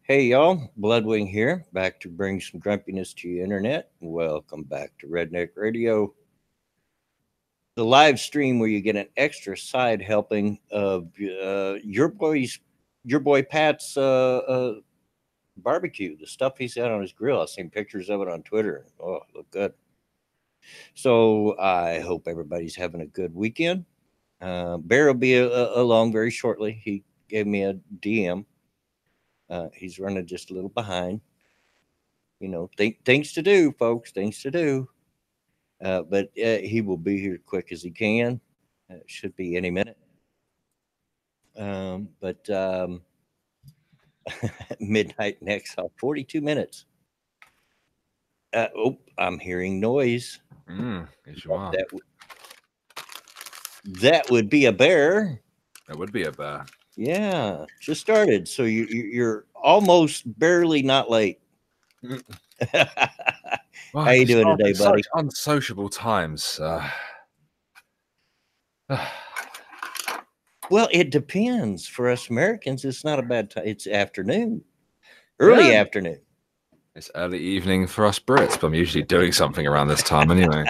Hey y'all, Bloodwing here, back to bring some grumpiness to your internet. Welcome back to Redneck Radio, the live stream where you get an extra side helping of your boy Pat's barbecue, the stuff he's got on his grill. I've seen pictures of it on Twitter. Oh, look good. So I hope everybody's having a good weekend. Bear will be along very shortly. He gave me a DM. He's running just a little behind. Things to do, folks, things to do. But he will be here quick as he can. Should be any minute. But midnight next, 42 minutes. I'm hearing noise. Yes, you are. That would be a bear. That would be a bear. Yeah, just started. So you're almost barely not late. Well, How you doing today, buddy? Such unsociable times. Well, it depends. For us Americans, it's not a bad time. It's afternoon, early afternoon. It's early evening for us Brits, but I'm usually doing something around this time anyway.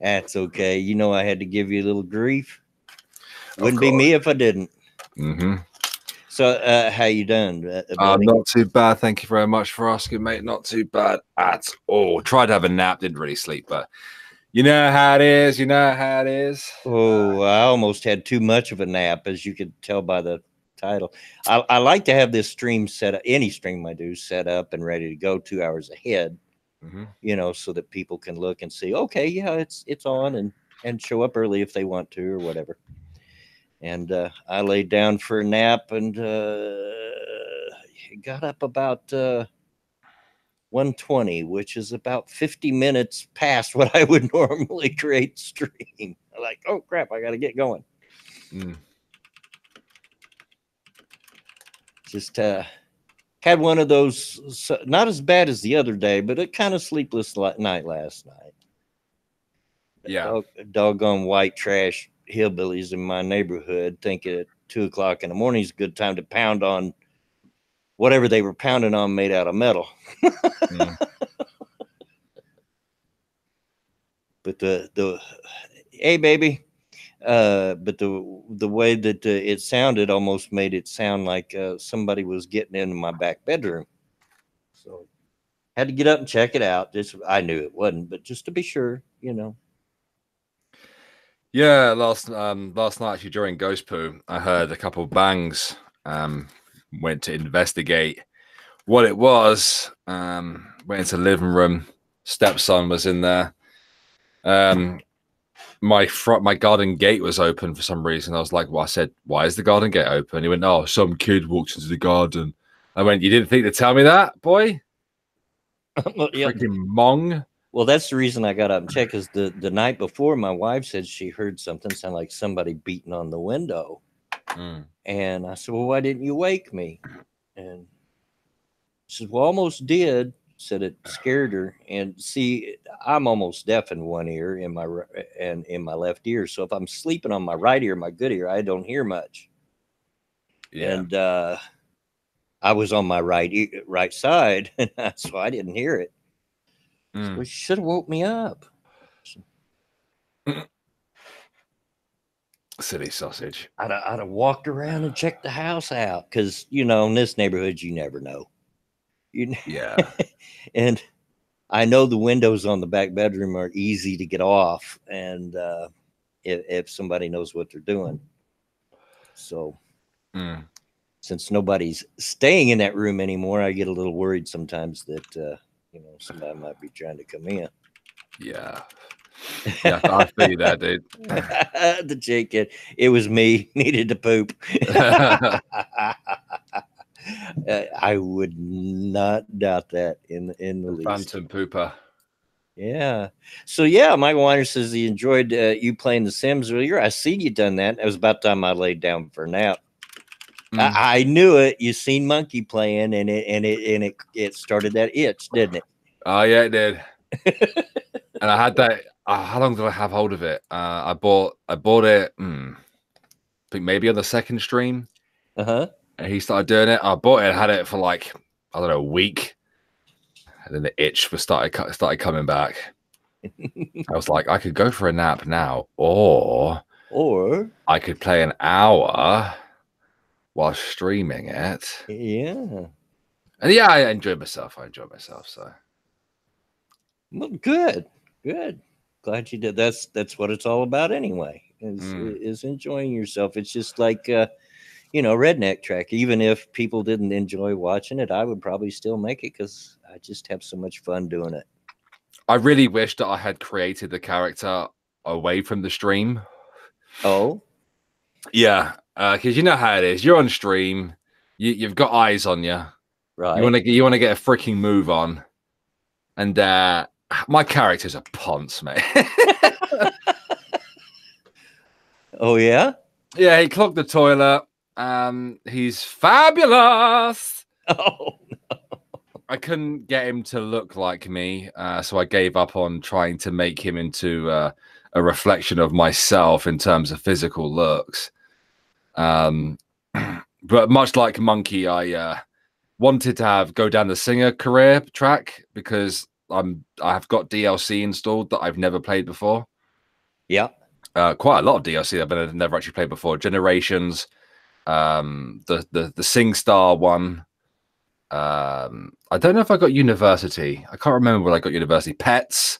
That's okay. You know, I had to give you a little grief. Wouldn't be me if I didn't. Mm-hmm. So, how you done? Not too bad. Thank you very much for asking, mate. Not too bad at all. Tried to have a nap, didn't really sleep, but you know how it is. You know how it is. Oh, I almost had too much of a nap, as you could tell by the title. I like to have this stream set up, any stream I do, set up and ready to go 2 hours ahead. Mm-hmm. So that people can look and see, okay, yeah, it's on, and show up early if they want to or whatever. And I laid down for a nap and got up about 1:20, which is about 50 minutes past what I would normally create stream. Like, oh crap, I got to get going. Just had one of those, not as bad as the other day, but a kind of sleepless night last night. Yeah. Doggone white trash hillbillies in my neighborhood thinking at 2 o'clock in the morning is a good time to pound on whatever they were pounding on made out of metal. But the hey baby, but the way that it sounded almost made it sound like somebody was getting into my back bedroom. So had to get up and check it out. I knew it wasn't, but just to be sure, Yeah, last night actually during Ghost Poo, I heard a couple of bangs. Went to investigate what it was. Went into the living room. Stepson was in there. My garden gate was open for some reason. I was like, well, I said, why is the garden gate open? He went, oh, some kid walked into the garden. I went, you didn't think to tell me that, boy? Well, yeah. Freaking mong. Well, that's the reason I got up and checked, because the night before, my wife said she heard something sound like somebody beating on the window. And I said, well, why didn't you wake me? And she said, well, almost did. Said it scared her. And see, I'm almost deaf in one ear in my left ear. So if I'm sleeping on my right ear, my good ear, I don't hear much. Yeah. And I was on my right side, so I didn't hear it. So she should have woke me up. Silly sausage. I'd have walked around and checked the house out, because in this neighborhood you never know. Yeah. And I know the windows on the back bedroom are easy to get off, and if somebody knows what they're doing. So since nobody's staying in that room anymore, I get a little worried sometimes that somebody might be trying to come in. Yeah. Yeah, I feel you there, dude. The Jake kid, it was me, needed to poop. I would not doubt that in the least. Phantom pooper. Yeah. So yeah, Michael Weiner says he enjoyed you playing The Sims earlier. I see you done that. It was about time I laid down for a nap. I knew it. You seen Monkey playing, and it started that itch, didn't it? Oh yeah, it did. And I had that. How long did I have hold of it? I bought it. I think maybe on the second stream. And he started doing it. I bought it and had it for like, I don't know, a week. And then the itch started coming back. I was like, I could go for a nap now, or I could play an hour while streaming it. Yeah. And yeah, I enjoyed myself. So. Well, good. Glad you did. That's what it's all about anyway. Is enjoying yourself. It's just like Redneck track. Even if people didn't enjoy watching it, I would probably still make it because I just have so much fun doing it. I really wish that I had created the character away from the stream. Oh, yeah, because you know how it is. You're on stream. You've got eyes on you. right. You want to get a freaking move on, and my character's a ponce, mate. Oh yeah. Yeah, he clogged the toilet. He's fabulous. Oh. I couldn't get him to look like me, so I gave up on trying to make him into a reflection of myself in terms of physical looks. But much like Monkey, I wanted to go down the singer career track because I've got DLC installed that I've never played before. Yeah, quite a lot of DLC I've never actually played before. Generations, the SingStar one. I don't know if I got University. I can't remember what I got University. Pets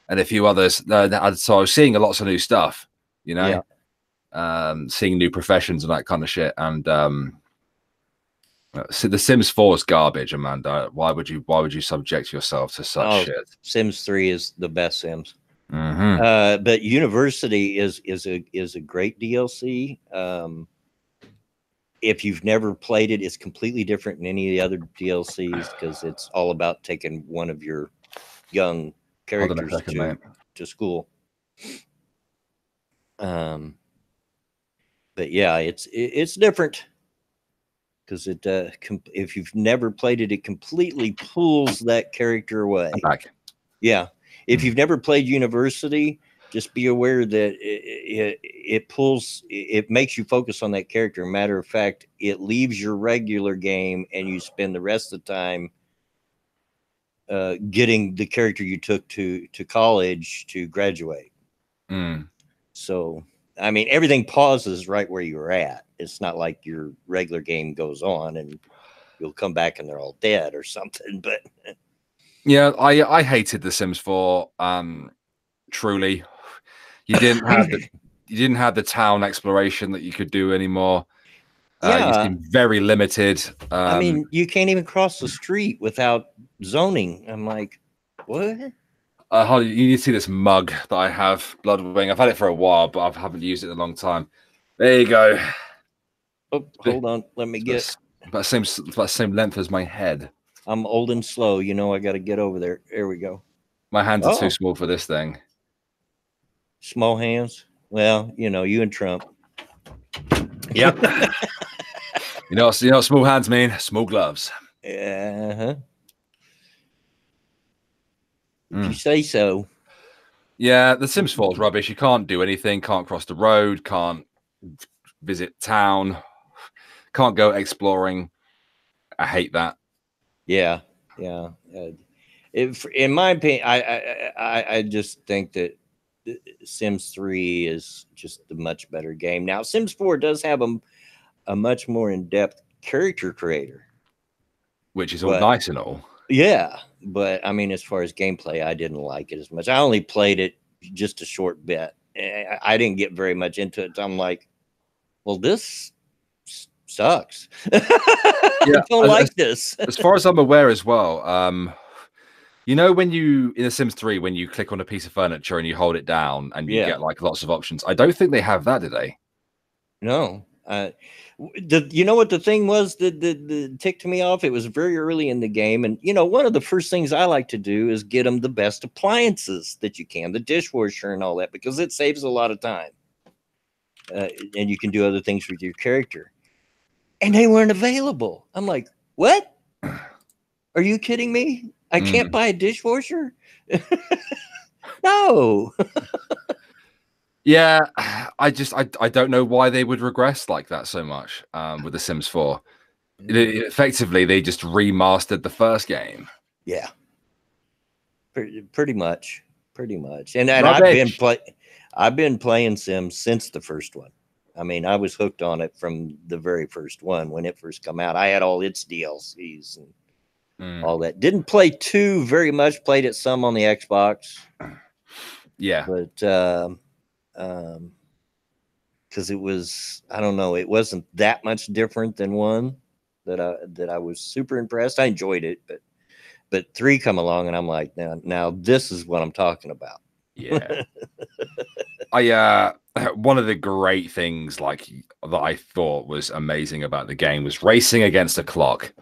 and a few others. So I was seeing lots of new stuff, seeing new professions and that kind of shit. And so the Sims 4 is garbage, Amanda. Why would you subject yourself to such shit? Sims 3 is the best Sims. But University is a great DLC. If you've never played it, it's completely different than any of the other DLCs because it's all about taking one of your young characters to school. But yeah, it's different because if you've never played it, it completely pulls that character away. I'm back. Yeah, if you've never played University, just be aware that it makes you focus on that character. Matter of fact, it leaves your regular game and you spend the rest of the time getting the character you took to college to graduate. So, I mean, everything pauses right where you're at. It's not like your regular game goes on and you'll come back and they're all dead or something. But yeah, I hated The Sims 4. Truly. You didn't have the town exploration that you could do anymore. You seem very limited. I mean, you can't even cross the street without zoning. I'm like, what? You need to see this mug that I have, Bloodwing. I've had it for a while, but I haven't used it in a long time. There you go. Oh, hold on. Let me get about the same length as my head. I'm old and slow. I got to get over there. There we go. My hands are too small for this thing. Small hands. Well, you and Trump. Yep. you know what small hands mean? Small gloves. If you say so. Yeah, The Sims 4 is rubbish. You can't do anything. Can't cross the road. Can't visit town. Can't go exploring. I hate that. Yeah. In my opinion, I just think that Sims 3 is just a much better game. Now, Sims 4 does have a much more in-depth character creator, which is all nice and all. Yeah, but I mean, as far as gameplay, I didn't like it as much. I only played it just a short bit. I didn't get very much into it. I'm like, well, this sucks. I don't like this. As far as I'm aware as well, when you in The Sims 3, when you click on a piece of furniture and you hold it down and you get like lots of options, I don't think they have that, do they? No. You know what the thing was that ticked me off? It was very early in the game, and one of the first things I like to do is get them the best appliances that you can, the dishwasher and all that, because it saves a lot of time, and you can do other things with your character. And they weren't available. I'm like, what? Are you kidding me? I can't buy a dishwasher? No. Yeah, I don't know why they would regress like that so much with The Sims 4. Effectively, they just remastered the first game. Yeah, pretty much. And I've been playing Sims since the first one. I mean, I was hooked on it from the very first one when it first come out. I had all its DLCs and all that. Didn't play 2 very much. Played it some on the Xbox. Yeah, but because it was, I don't know, it wasn't that much different than 1 that I was super impressed. I enjoyed it, but 3 come along and I'm like, now this is what I'm talking about. Yeah. One of the great things like that I thought was amazing about the game was racing against a clock,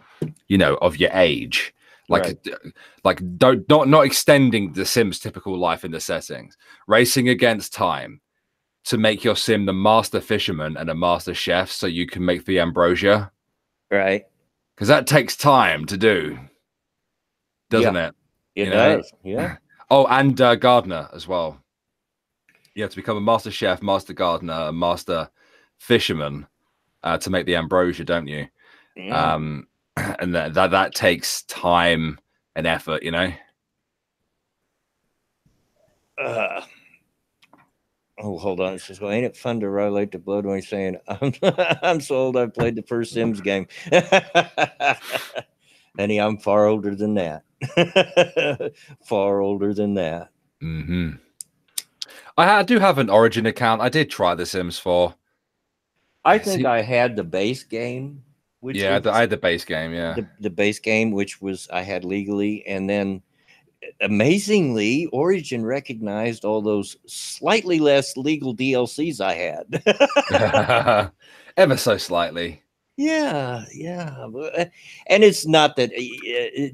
of your age. Like not extending the Sims typical life in the settings, racing against time to make your sim the master fisherman and a master chef so you can make the ambrosia. Right. Because that takes time to do, doesn't it? It does. Yeah. Oh, and gardener as well. You have to become a master chef, master gardener, a master fisherman to make the ambrosia, don't you? Yeah. And that takes time and effort, Oh, hold on. It says, well, ain't it fun to relate to Blood when he's saying, I'm so old I played the first Sims game. Honey, I'm far older than that. Far older than that. Mm-hmm. I do have an Origin account. I did try The Sims 4. I think I had the base game. I had the base game, yeah. The base game, which was I had legally, and then amazingly, Origin recognized all those slightly less legal DLCs I had. Ever so slightly. Yeah. And it's not that.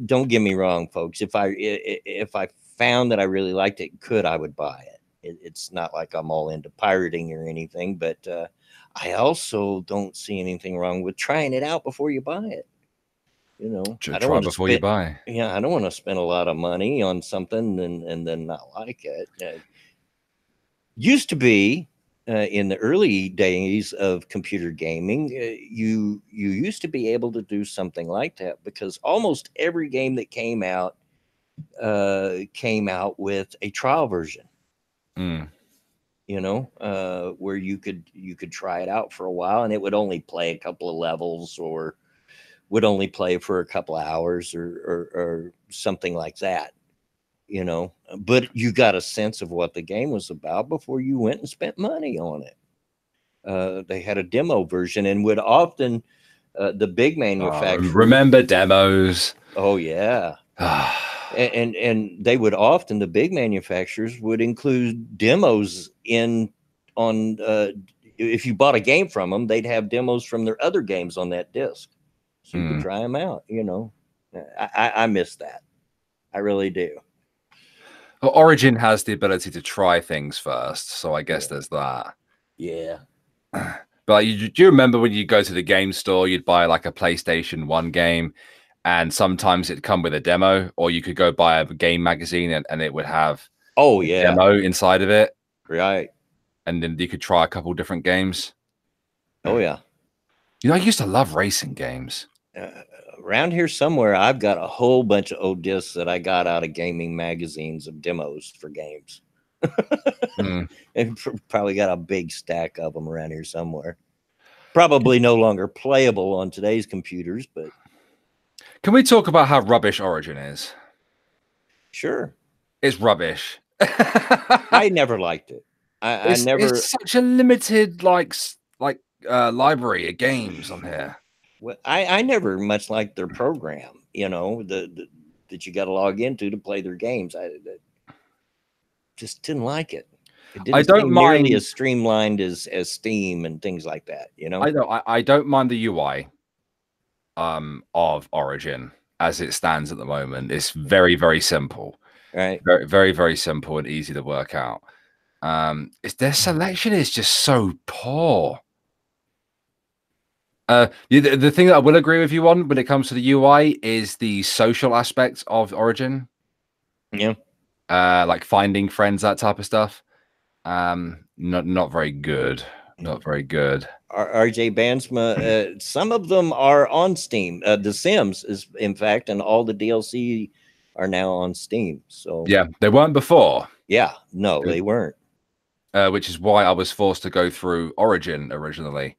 Don't get me wrong, folks. If I found that I really liked it, I would buy it. It's not like I'm all into pirating or anything, but I also don't see anything wrong with trying it out before you buy it. I don't want to before you buy. Yeah, I don't want to spend a lot of money on something and then not like it. Used to be in the early days of computer gaming, you used to be able to do something like that because almost every game that came out with a trial version. Where you could try it out for a while and it would only play a couple of levels or would only play for a couple of hours or something like that, but you got a sense of what the game was about before you went and spent money on it. They had a demo version and would often the big manufacturers remember demos. Oh yeah. And they would often, the big manufacturers would include demos on if you bought a game from them, they'd have demos from their other games on that disc. So you could try them out, I miss that. I really do. Well, Origin has the ability to try things first. So I guess there's that. Yeah. But do you remember when you go to the game store, you'd buy like a PlayStation 1 game and sometimes it'd come with a demo, or you could go buy a game magazine and it would have a demo inside of it. Right. And then you could try a couple different games. Oh, yeah. I used to love racing games. Around here somewhere, I've got a whole bunch of old discs that I got out of gaming magazines of demos for games. And probably got a big stack of them around here somewhere. Probably no longer playable on today's computers, but... Can we talk about how rubbish Origin is? Sure. It's rubbish. I never liked it. It's such a limited library of games on here. Well, I never much liked their program, that you got to log into to play their games. I just didn't like it. It didn't seem nearly as streamlined as Steam and things like that, I know. I don't mind the UI of Origin as it stands at the moment. It's very, very simple. Right. Very, very, very simple and easy to work out. Their selection is just so poor. The thing that I will agree with you on when it comes to the UI is the social aspect of Origin. Yeah. Like finding friends, that type of stuff. Not very good. Not very good. RJ Bansma, some of them are on Steam. The Sims is, in fact, and all the DLC are now on Steam. So yeah, they weren't before. Yeah, no, they weren't. Which is why I was forced to go through Origin originally.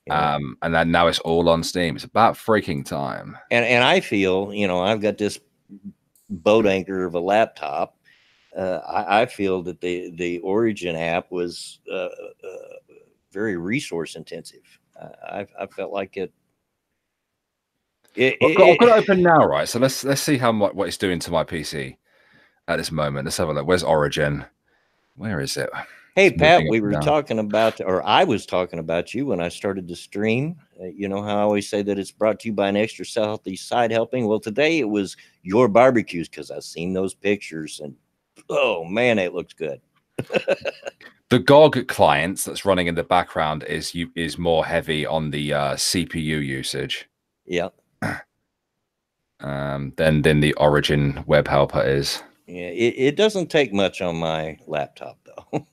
Yeah. And then now it's all on Steam. It's about freaking time. And I feel, I've got this boat anchor of a laptop. I feel that the Origin app was very resource intensive. I felt like it. I've got it open now, right? So let's see what it's doing to my PC at this moment. Let's have a look. Where's Origin? Where is it? Hey, Pat, we were talking about, or I was talking about you when I started to stream. You know how I always say that it's brought to you by an extra healthy side helping? Well, today it was your barbecues because I've seen those pictures and, oh, man, it looks good. The GOG client that's running in the background is more heavy on the CPU usage. Yeah. Than the Origin web helper is. Yeah, it doesn't take much on my laptop, though.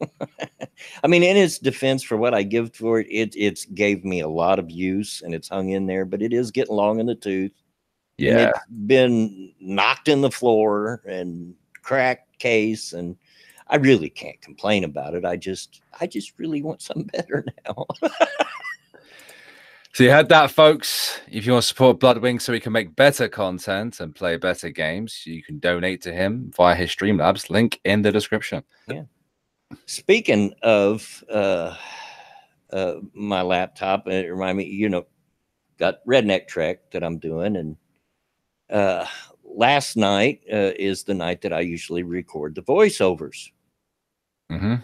I mean, in its defense, for what I give for it, it's gave me a lot of use, and it's hung in there, but it is getting long in the tooth. Yeah. And it's been knocked in the floor and cracked case, and I really can't complain about it. I just really want something better now. So you heard that, folks. If you want to support Bloodwing so he can make better content and play better games, you can donate to him via his Streamlabs. Link in the description. Yeah. Speaking of my laptop, it reminded me, got Redneck Trek that I'm doing, and last night is the night that I usually record the voiceovers. Mm-hmm.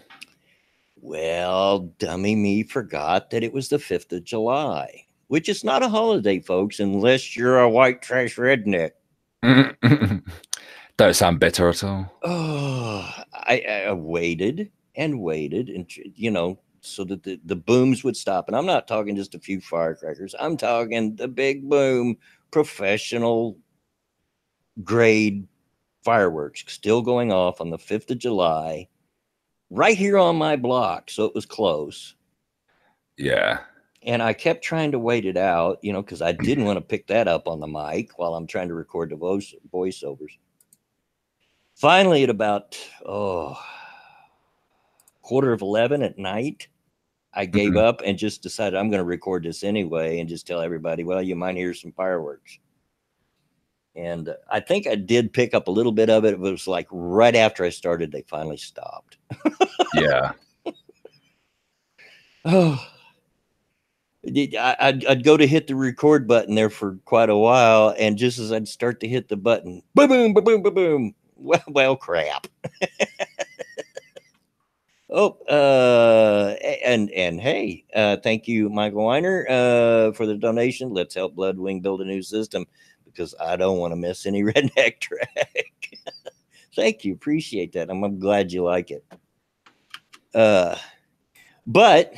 Well, dummy me forgot that it was the 5th of July, which is not a holiday, folks, unless you're a white trash redneck. Don't sound bitter at all. Oh, I waited and waited, and so that the booms would stop. And I'm not talking just a few firecrackers. I'm talking the big boom, professional grade fireworks still going off on the 5th of July. Right here on my block, so it was close. Yeah. And I kept trying to wait it out, because I didn't want to pick that up on the mic while I'm trying to record the voiceovers. Finally, at about 11:15 at night, I gave up and just decided I'm going to record this anyway and just tell everybody, well, you might hear some fireworks. And I think I did pick up a little bit of it. It was like right after I started, they finally stopped. Yeah. Oh, I'd go to hit the record button there for quite a while. And just as I'd start to hit the button, boom, boom, boom, boom, boom, boom. Well, crap. And hey, thank you, Michael Weiner, for the donation. Let's help Bloodwing build a new system, because I don't want to miss any Redneck Trek. Thank you. Appreciate that. I'm glad you like it. But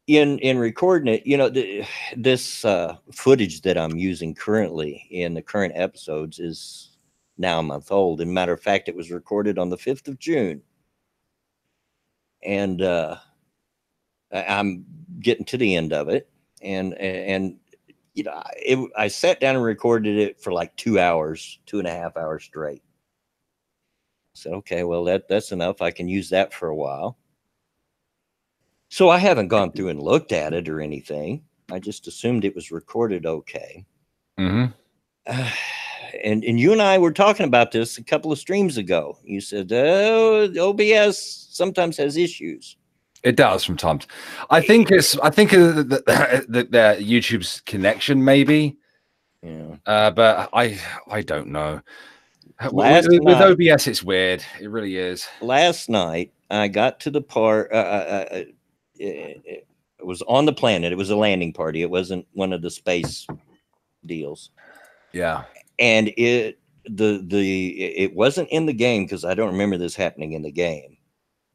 in recording it, this footage that I'm using currently in the current episodes is now a month old. And matter of fact, it was recorded on the 5th of June. And I'm getting to the end of it. And I sat down and recorded it for like 2 hours, 2.5 hours straight. I said, okay, well, that's enough. I can use that for a while. So I haven't gone through and looked at it or anything. I just assumed it was recorded okay. Mm-hmm. And you and I were talking about this a couple of streams ago. You said, OBS sometimes has issues. It does from time. I think the YouTube's connection, maybe. Yeah. But I don't know. With OBS, it's weird. It really is. Last night, I got to the part. It was on the planet. It was a landing party. It wasn't one of the space deals. Yeah. And it wasn't in the game, because I don't remember this happening in the game.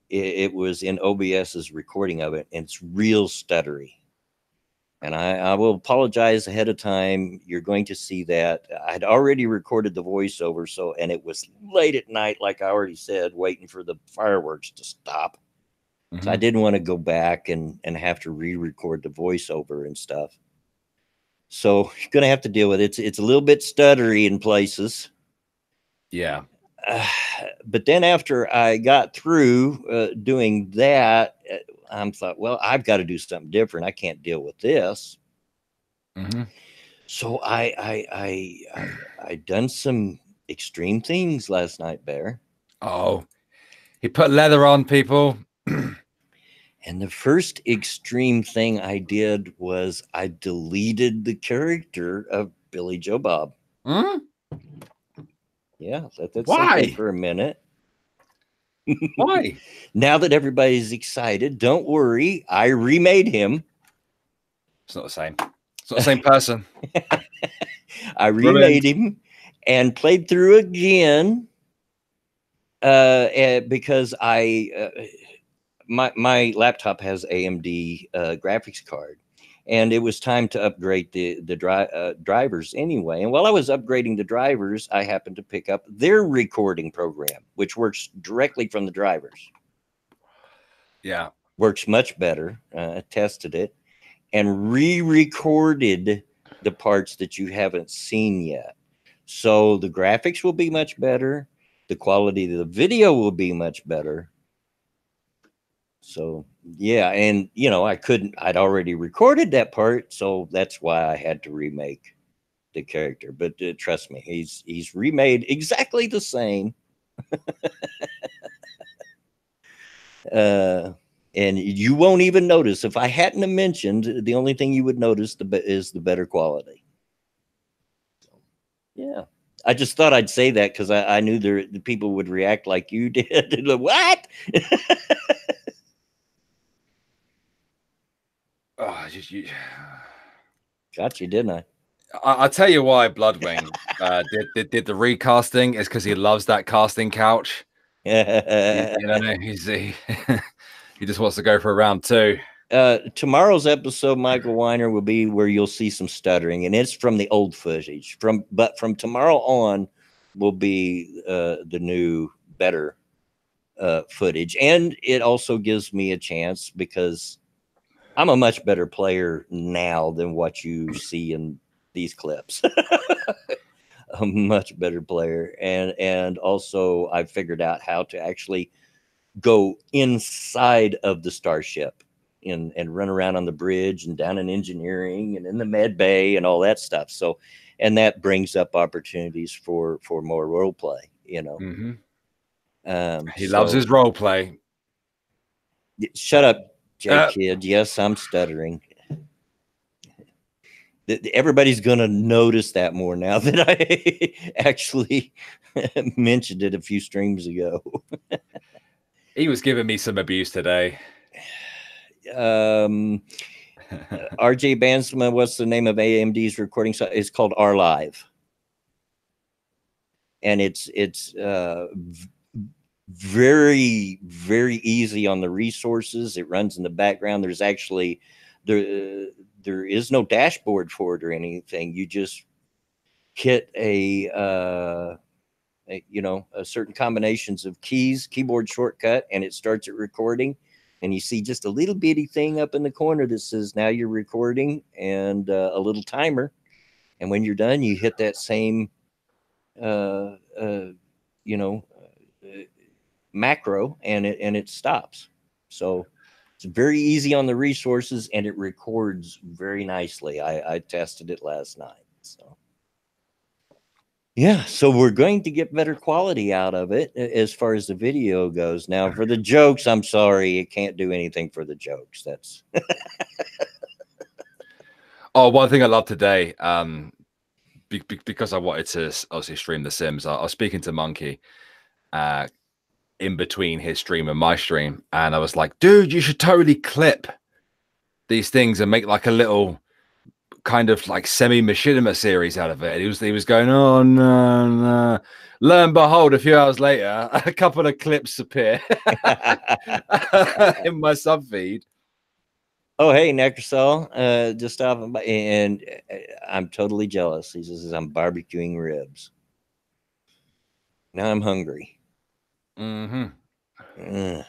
It was in OBS's recording of it, and it's real stuttery. And I will apologize ahead of time. You're going to see that. I'd already recorded the voiceover, and it was late at night, like I already said, waiting for the fireworks to stop. So I didn't want to go back and have to re-record the voiceover and stuff. So you're going to have to deal with it. It's a little bit stuttery in places. Yeah. But then after I got through doing that, I thought, well, I've got to do something different. I can't deal with this. So I done some extreme things last night, Bear. Oh, he put leather on, people. And the first extreme thing I did was I deleted the character of Billy Joe Bob. Yeah, let that sink in for a minute. Why? Now that everybody's excited, don't worry. I remade him. It's not the same. It's not the same person. I remade him and played through again because my laptop has AMD graphics card, and it was time to upgrade the drivers anyway. And while I was upgrading the drivers, I happened to pick up their recording program, which works directly from the drivers. Yeah, works much better. Tested it and re-recorded the parts that you haven't seen yet. So the graphics will be much better. The quality of the video will be much better. So yeah, and you know, I'd already recorded that part, so that's why I had to remake the character. But trust me, he's remade exactly the same. And you won't even notice. If I hadn't have mentioned, the only thing you would notice is the better quality. So, yeah. I just thought I'd say that because I knew the people would react like you did. What? Oh, Got you, didn't I? I'll tell you why Bloodwing did the recasting is because he loves that casting couch. You know, he just wants to go for a round two. Tomorrow's episode, Michael Weiner, will be where you'll see some stuttering, and it's from the old footage. But from tomorrow on will be the new, better footage, and it also gives me a chance because I'm a much better player now than what you see in these clips. A much better player, and also I figured out how to actually go inside of the starship and run around on the bridge and down in engineering and in the med bay and all that stuff. So, and that brings up opportunities for more role play, you know. He loves his role play. Shut up, Jake Kid. Yes, I'm stuttering. Everybody's going to notice that more now that I actually mentioned it a few streams ago. He was giving me some abuse today. RJ Bansma, what's the name of AMD's recording? It's called R Live, and it's very, very easy on the resources. It runs in the background. There's actually there is no dashboard for it or anything. You just hit a certain combinations of keys, keyboard shortcut, and it starts it recording. And you see just a little bitty thing up in the corner that says now you're recording, and a little timer. And when you're done, you hit that same macro, and it stops. So it's very easy on the resources, and it records very nicely. I tested it last night. So yeah, so we're going to get better quality out of it as far as the video goes. Now, for the jokes, I'm sorry, it can't do anything for the jokes. That's oh, one thing I love today, because I wanted to obviously stream The Sims. I was speaking to Monkey in between his stream and my stream, and I was like, dude, you should totally clip these things and make like a little kind of like semi-machinima series out of it. And he was going, oh no. Lo and behold, a few hours later, a couple of clips appear in my sub feed. Oh, hey, Necrosol, just stopping by, and I'm totally jealous. He says I'm barbecuing ribs. Now I'm hungry. Mm-hmm.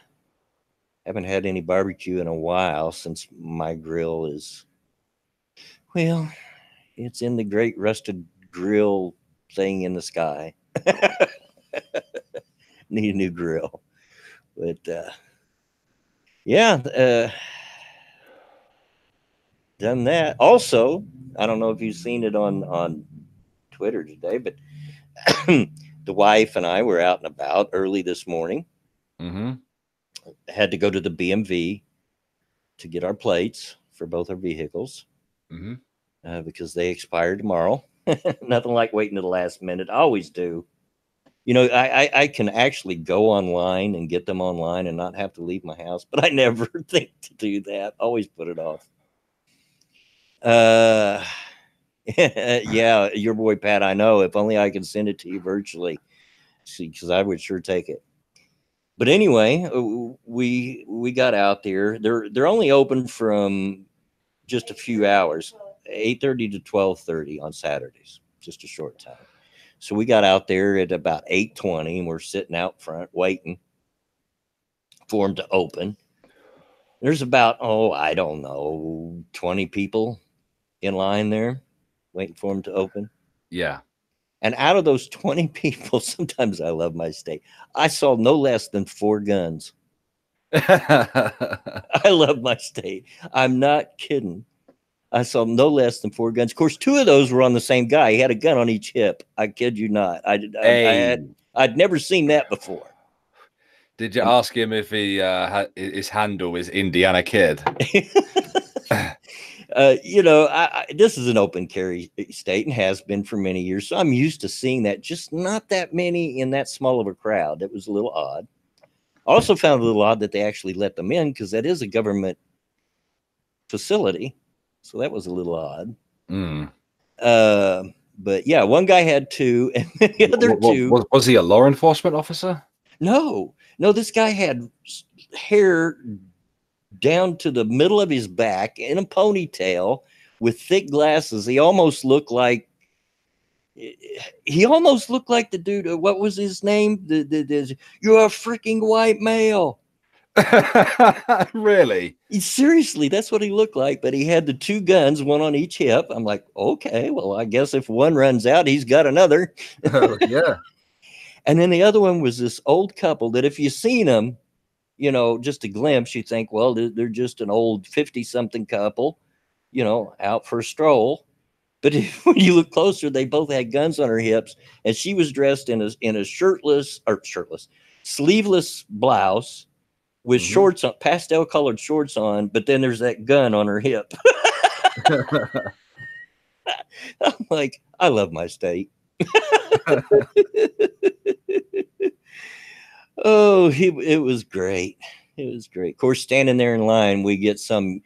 Haven't had any barbecue in a while since my grill is, well, it's in the great rusted grill thing in the sky. Need a new grill, but yeah, done that. Also, I don't know if you've seen it on Twitter today, but the wife and I were out and about early this morning. Mm-hmm. Had to go to the BMV to get our plates for both our vehicles Mm-hmm. because they expire tomorrow. Nothing like waiting to the last minute. I always do. You know, I can actually go online and get them online and not have to leave my house, but I never think to do that. Always put it off. Uh, yeah, your boy Pat. I know. If only I could send it to you virtually, see, because I would sure take it. But anyway, we got out there. They're only open from just a few hours, 8:30 to 12:30 on Saturdays, just a short time. So we got out there at about 8:20, and we're sitting out front waiting for them to open. There's about, oh, I don't know, 20 people in line there waiting for them to open. Yeah. And out of those 20 people, sometimes I love my state, I saw no less than 4 guns. I love my state. I'm not kidding. I saw no less than 4 guns. Of course, 2 of those were on the same guy. He had a gun on each hip. I kid you not. Hey. I'd never seen that before. Did you ask him if he his handle is Indiana Kid? You know, this is an open carry state and has been for many years. So I'm used to seeing that, just not that many in that small of a crowd. It was a little odd. Also found a little odd that they actually let them in because that is a government facility. So that was a little odd. Mm. But yeah, one guy had 2, and the other 2. Was he a law enforcement officer? No, this guy had hair down to the middle of his back in a ponytail with thick glasses. He almost looked like the dude. What was his name? You're a freaking white male. Really? Seriously, that's what he looked like. But he had the 2 guns, one on each hip. I'm like, okay, well, I guess if one runs out, he's got another. Yeah. And then the other one was this old couple that if you seen them, you know, just a glimpse, you think, well, they're just an old 50-something couple, you know, out for a stroll. But when you look closer, they both had guns on her hips, and she was dressed in a sleeveless blouse with shorts on, pastel colored shorts on. But then there's that gun on her hip. I'm like, I love my state. Oh, it was great. It was great. Of course, standing there in line, we get some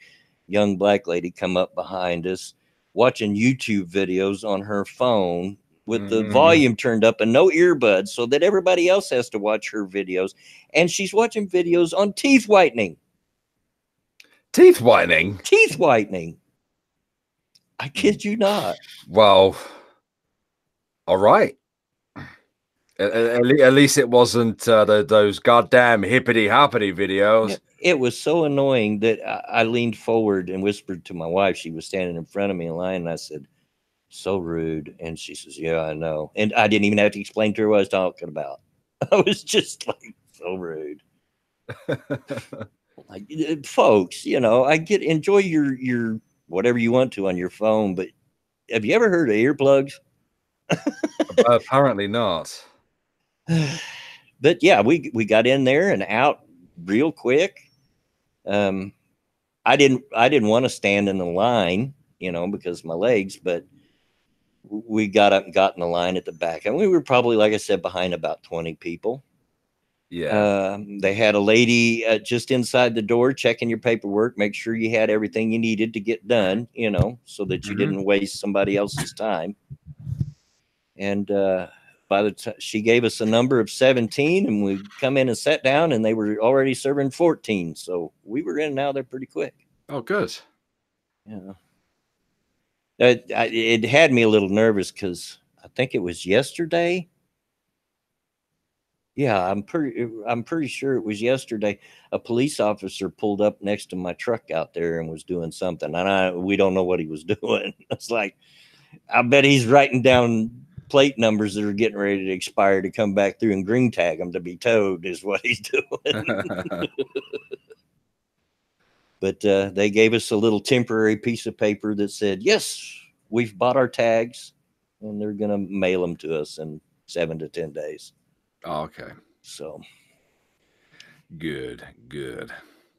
young black lady come up behind us watching YouTube videos on her phone with the volume turned up and no earbuds so that everybody else has to watch her videos. And she's watching videos on teeth whitening. Teeth whitening? Teeth whitening. I kid you not. Well, all right. At least it wasn't those goddamn hippity hoppity videos. It was so annoying that I leaned forward and whispered to my wife. She was standing in front of me in line, and I said, "So rude." And she says, "Yeah, I know." And I didn't even have to explain to her what I was talking about. I was just like, so rude. Like, folks, you know, enjoy your whatever you want to on your phone, but have you ever heard of earplugs? Apparently not. But yeah, we got in there and out real quick. I didn't want to stand in the line, you know, because of my legs, but we got up and got in the line at the back, and we were probably, like I said, behind about 20 people. Yeah. They had a lady just inside the door checking your paperwork, make sure you had everything you needed to get done, you know, so that you didn't waste somebody else's time. And by the time she gave us a number of 17, and we come in and sat down, and they were already serving 14. So we were in and out there pretty quick. Oh, good. Yeah. It had me a little nervous because I think it was yesterday. Yeah, I'm pretty sure it was yesterday. A police officer pulled up next to my truck out there and was doing something, and we don't know what he was doing. It's like, I bet he's writing down plate numbers that are getting ready to expire to come back through and green tag them to be towed is what he's doing. But they gave us a little temporary piece of paper that said, yes, we've bought our tags, and they're going to mail them to us in 7 to 10 days. Oh, okay. So good.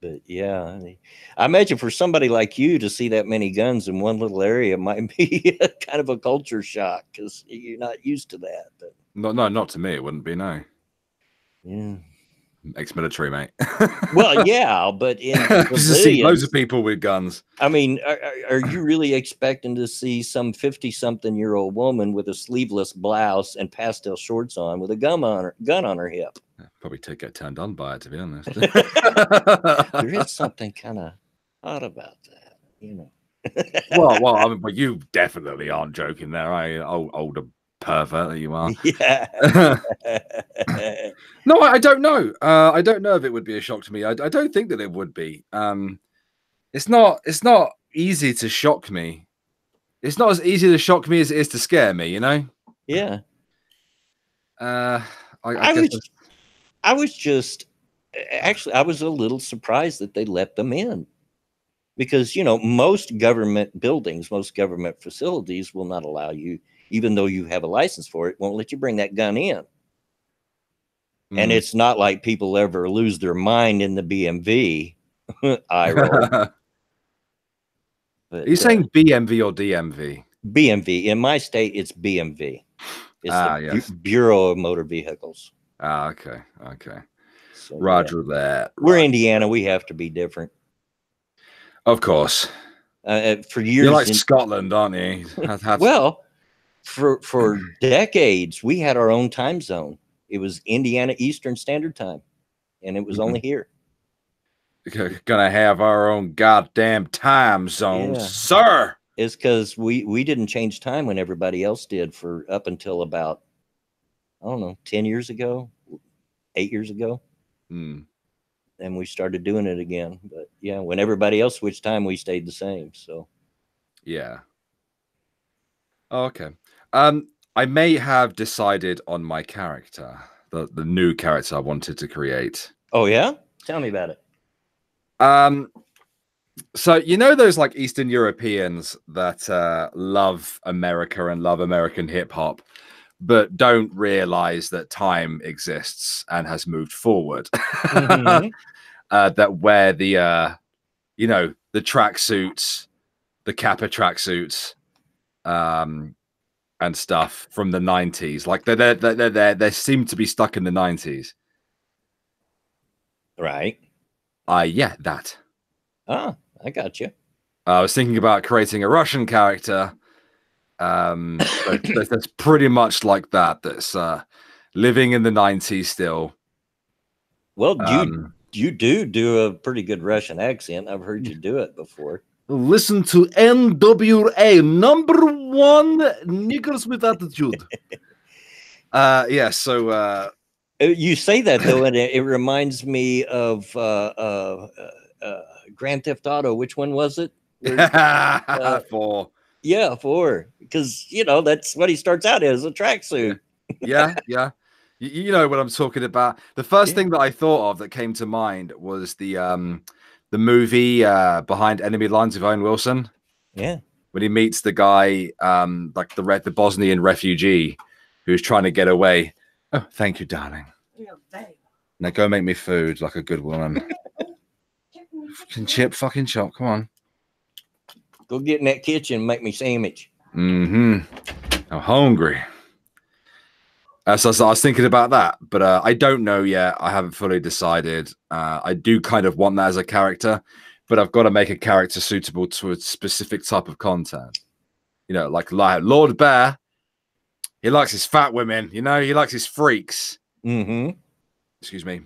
But yeah, I imagine for somebody like you to see that many guns in one little area might be kind of a culture shock because you're not used to that. But not to me. It wouldn't be, no. Yeah. Ex-military, mate. Well, yeah, but in just see loads of people with guns. I mean, are you really expecting to see some 50-something-year-old woman with a sleeveless blouse and pastel shorts on with a gun on her hip? Probably get turned on by it, to be honest. There is something kind of odd about that, you know. well, I mean, but you definitely aren't joking there, older pervert that you are. Yeah. No, I don't know. I don't know if it would be a shock to me. I don't think that it would be. It's not easy to shock me. It's not as easy to shock me as it is to scare me, you know? Yeah. I was just actually, I was a little surprised that they let them in. Because, you know, most government buildings, most government facilities will not allow you, even though you have a license for it, won't let you bring that gun in. And it's not like people ever lose their mind in the BMV. I roll. But, are you saying BMV or DMV? BMV. In my state, it's BMV. It's the Bureau of Motor Vehicles. Okay. So, Roger that. We're Indiana. We have to be different. Of course. For years, you're like Scotland, aren't you? Well, for decades, we had our own time zone. It was Indiana Eastern Standard Time, and it was only here. We're gonna have our own goddamn time zone, sir. It's because we didn't change time when everybody else did for up until about, I don't know, 10 years ago, 8 years ago. And we started doing it again. But yeah, when everybody else switched time, we stayed the same. So yeah. Oh, okay. I may have decided on my character, the new character I wanted to create. Oh yeah? Tell me about it. So you know those like Eastern Europeans that love America and love American hip hop, but don't realize that time exists and has moved forward. That wear the you know, the tracksuits, the Kappa tracksuits, and stuff from the 90s. Like they seem to be stuck in the 90s. Right. Yeah, that. Ah, I got you. I was thinking about creating a Russian character. That's pretty much like that. That's living in the 90s still. Well, you do a pretty good Russian accent. I've heard you do it before. Listen to NWA, #1 niggers with attitude. Yeah, so you say that though, and it reminds me of Grand Theft Auto. Which one was it? 4. Yeah, 4. Because you know that's what he starts out as, a tracksuit. Yeah. You know what I'm talking about. The first thing that I thought of that came to mind was the movie Behind Enemy Lines with Owen Wilson. Yeah. When he meets the guy, like the Bosnian refugee who's trying to get away. Oh, thank you, darling. Now go make me food like a good woman. Fucking chop. Come on. Go get in that kitchen and make me sandwich. I'm hungry. So I was thinking about that, but I don't know yet. I haven't fully decided. I do kind of want that as a character, but I've got to make a character suitable to a specific type of content. You know, like Lord Bear. He likes his fat women. You know, he likes his freaks. Excuse me.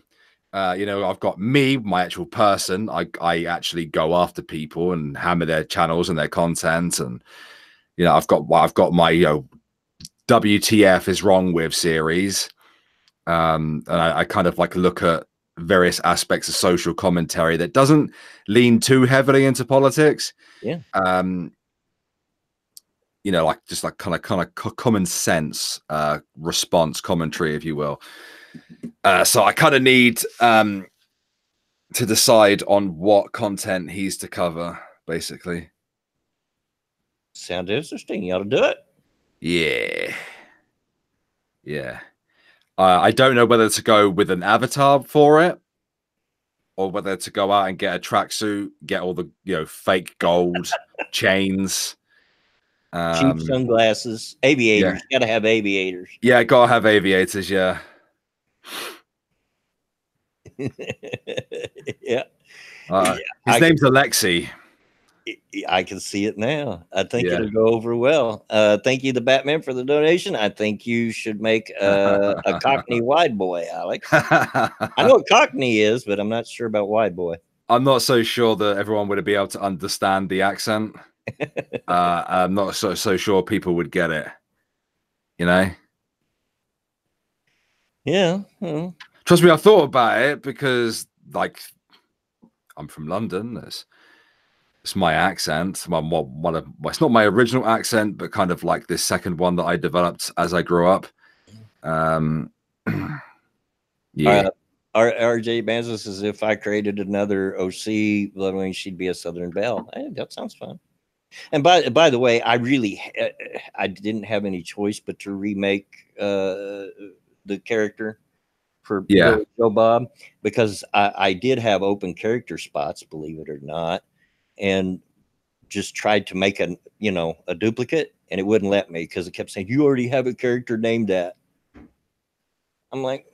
You know, I've got me, my actual person. I actually go after people and hammer their channels and their content, and you know, I've got my, you know, WTF is wrong with series. And I kind of like look at various aspects of social commentary that doesn't lean too heavily into politics. Yeah. You know, like just like kind of common sense response commentary, if you will. So I kind of need to decide on what content he's to cover, basically. Sounds interesting. You ought to do it. Yeah. Yeah. I don't know whether to go with an avatar for it or whether to go out and get a tracksuit, get all the, you know, fake gold chains. Cheap sunglasses, aviators. Yeah. You got to have aviators. Yeah, gotta have aviators, yeah. Yeah. His name's Alexi. I can see it now. I think Yeah. it'll go over well. Thank you, the Batman, for the donation. I think you should make a Cockney wide boy, Alex. I know what Cockney is, but I'm not sure about wide boy. I'm not so sure that everyone would be able to understand the accent. I'm not so sure people would get it. You know? Yeah. Trust me, I thought about it because, like, I'm from London. It's my accent. It's not my original accent, but kind of like this second one that I developed as I grew up. Yeah. RJ Banzas says, if I created another OC, Bloodwing, she'd be a Southern Belle. Hey, that sounds fun. And by the way, I didn't have any choice but to remake the character for Billy Joe Bob, because I did have open character spots, believe it or not, and just tried to make a duplicate, and it wouldn't let me because it kept saying, you already have a character named that. I'm like,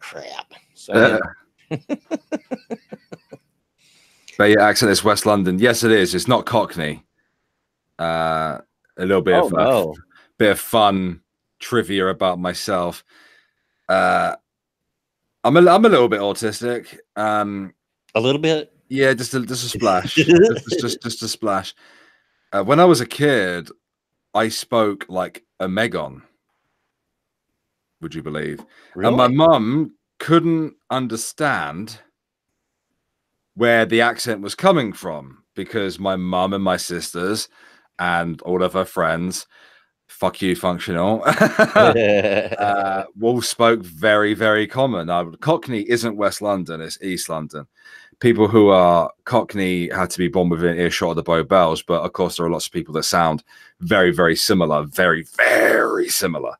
crap. So but your accent is West London. Yes, it is. It's not Cockney. A little bit bit of fun trivia about myself. I'm a little bit autistic. A little bit. Yeah, just a splash. just a splash. When I was a kid, I spoke like a Megon. Would you believe? Really? And my mum couldn't understand where the accent was coming from because my mum and my sisters and all of her friends, fuck you, functional, all spoke very, very common. Cockney isn't West London, it's East London. People who are Cockney had to be born within earshot of the Bow Bells, but of course there are lots of people that sound very, very similar, very, very similar.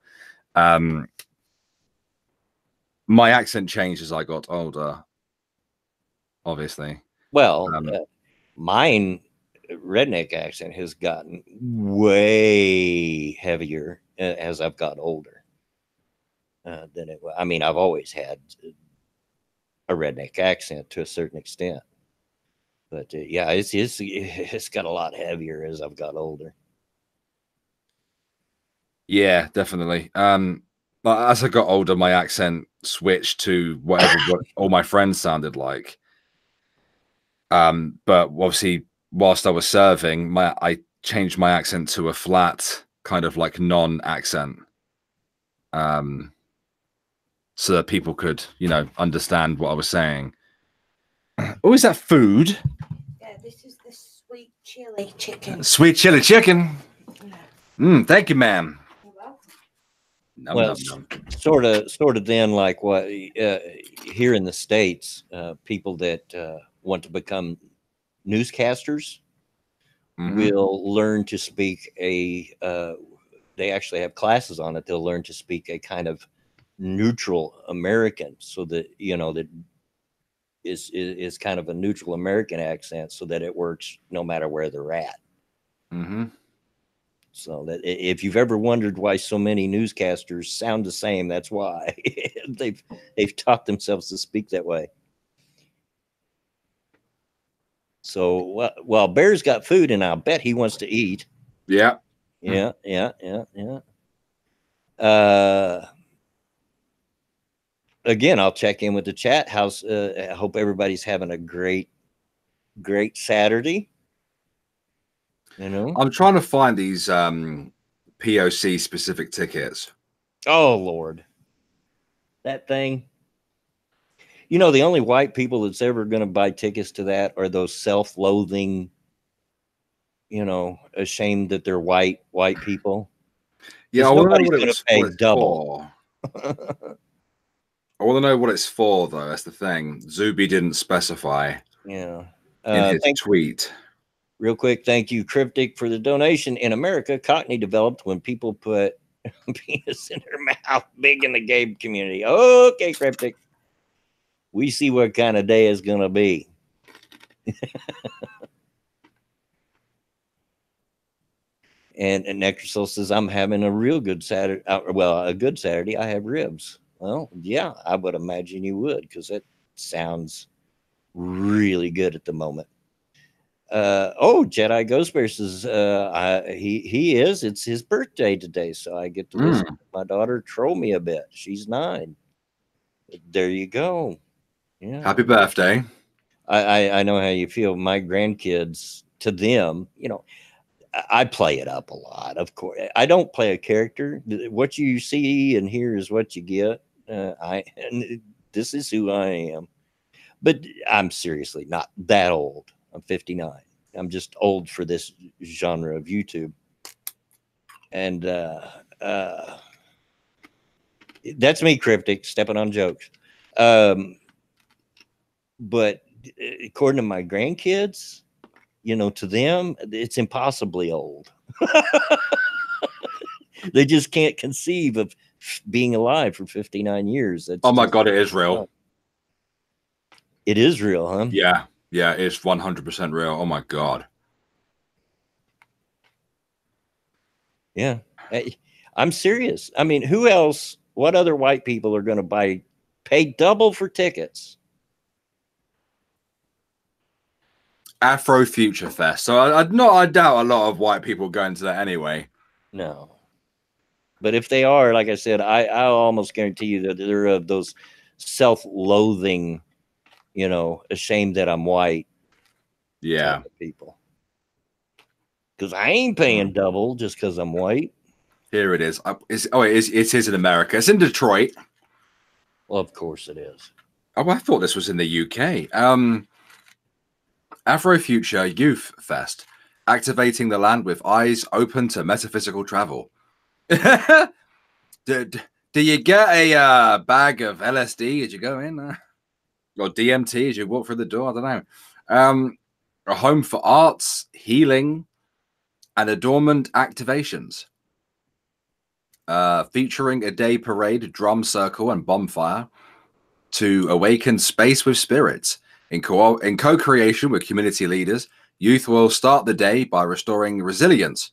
My accent changed as I got older, obviously. Well, mine redneck accent has gotten way heavier as I've got older than it was. I mean, I've always had a redneck accent to a certain extent, but yeah, it's got a lot heavier as I've got older. Yeah, definitely. But as I got older, my accent switched to what all my friends sounded like. But obviously, whilst I was serving, I changed my accent to a flat kind of like non-accent, so that people could, you know, understand what I was saying. Oh, is that food? Yeah, this is the sweet chili chicken. Sweet chili chicken. Thank you, ma'am. Well, sort of then like what here in the States, people that want to become newscasters will learn to speak they actually have classes on it. They'll learn to speak a kind of neutral American, so that, you know, that is kind of a neutral American accent, so that it works no matter where they're at. So that if you've ever wondered why so many newscasters sound the same, that's why. they've taught themselves to speak that way. So well, Bear's got food, and I'll bet he wants to eat. Yeah. Yeah. again, I'll check in with the chat house. I hope everybody's having a great Saturday. You know, I'm trying to find these POC specific tickets. Oh Lord, that thing. You know, the only white people that's ever going to buy tickets to that are those self-loathing, ashamed that they're white people. Yeah, I want to know Nobody's going to pay double. I want to know what it's for, though. That's the thing. Zuby didn't specify. Yeah. In his tweet. Real quick, thank you, Cryptic, for the donation. In America, Cockney developed when people put penis in their mouth, big in the gay community. Okay, Cryptic. We see what kind of day it's going to be. And Necrosol says, I'm having a real good Saturday. A good Saturday. I have ribs. Well, yeah, I would imagine you would, because it sounds really good at the moment. Jedi Ghost Bear says he is. It's his birthday today, so I get to listen to my daughter troll me a bit. She's 9. There you go. Yeah. Happy birthday. I know how you feel. My grandkids, to them, I play it up a lot. Of course, I don't play a character. What you see and hear is what you get. This is who I am. But I'm seriously not that old. I'm 59. I'm just old for this genre of YouTube. And that's me, Cryptic, stepping on jokes. But according to my grandkids, to them, it's impossibly old. They just can't conceive of being alive for 59 years. Oh my God, it is real. It is real, huh? Yeah. Yeah, it's 100% real. Oh my God. Yeah. I'm serious. I mean, who else, what other white people are going to pay double for tickets? Afro Future Fest. So I doubt a lot of white people going to that anyway. No. But if they are, like I said, I'll almost guarantee you that they're of those self-loathing, ashamed that I'm white. Yeah. People. Because I ain't paying double just because I'm white. Here it is. It is in America. It's in Detroit. Well, of course it is. Oh, I thought this was in the UK. Afro Future Youth Fest, activating the land with eyes open to metaphysical travel. Do you get a bag of LSD as you go in? Or DMT as you walk through the door? I don't know. A home for arts, healing, and adornment activations. Featuring a day parade, drum circle, and bonfire to awaken space with spirits. In co-creation with community leaders, youth will start the day by restoring resilience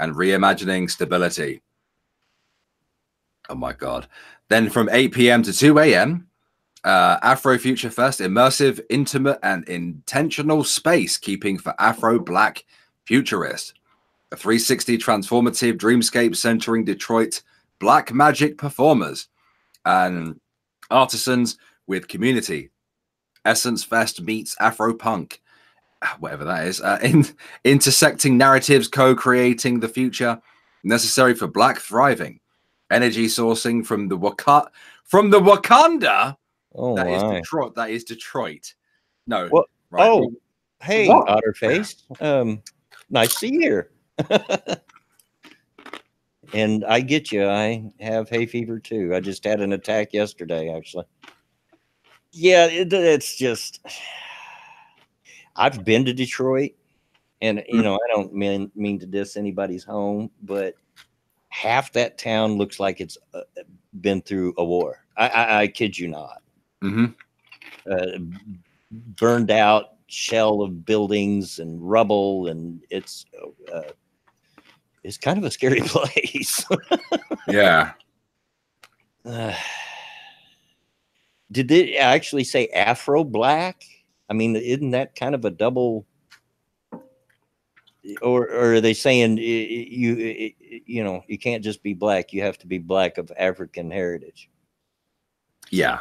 and reimagining stability. Oh my God. Then from 8 p.m. to 2 a.m., Afro Future Fest, immersive, intimate, and intentional space keeping for Afro Black futurists. A 360 transformative dreamscape centering Detroit Black magic performers and artisans with community. Essence Fest meets Afro Punk, whatever that is, intersecting narratives, co-creating the future necessary for Black thriving. Energy sourcing from the Wakanda. Oh, that is my. Detroit. That is Detroit. No. What? Right. Oh, hey, what? Otterface. Nice to see you here. And I get you. I have hay fever too. I just had an attack yesterday, actually. Yeah, it's just. I've been to Detroit, and I don't mean to diss anybody's home, but half that town looks like it's been through a war. I kid you not. Burned out shell of buildings and rubble, and it's kind of a scary place. Yeah. Did they actually say Afro Black? I mean, isn't that kind of a double? Or are they saying you can't just be black, you have to be black of African heritage? Yeah.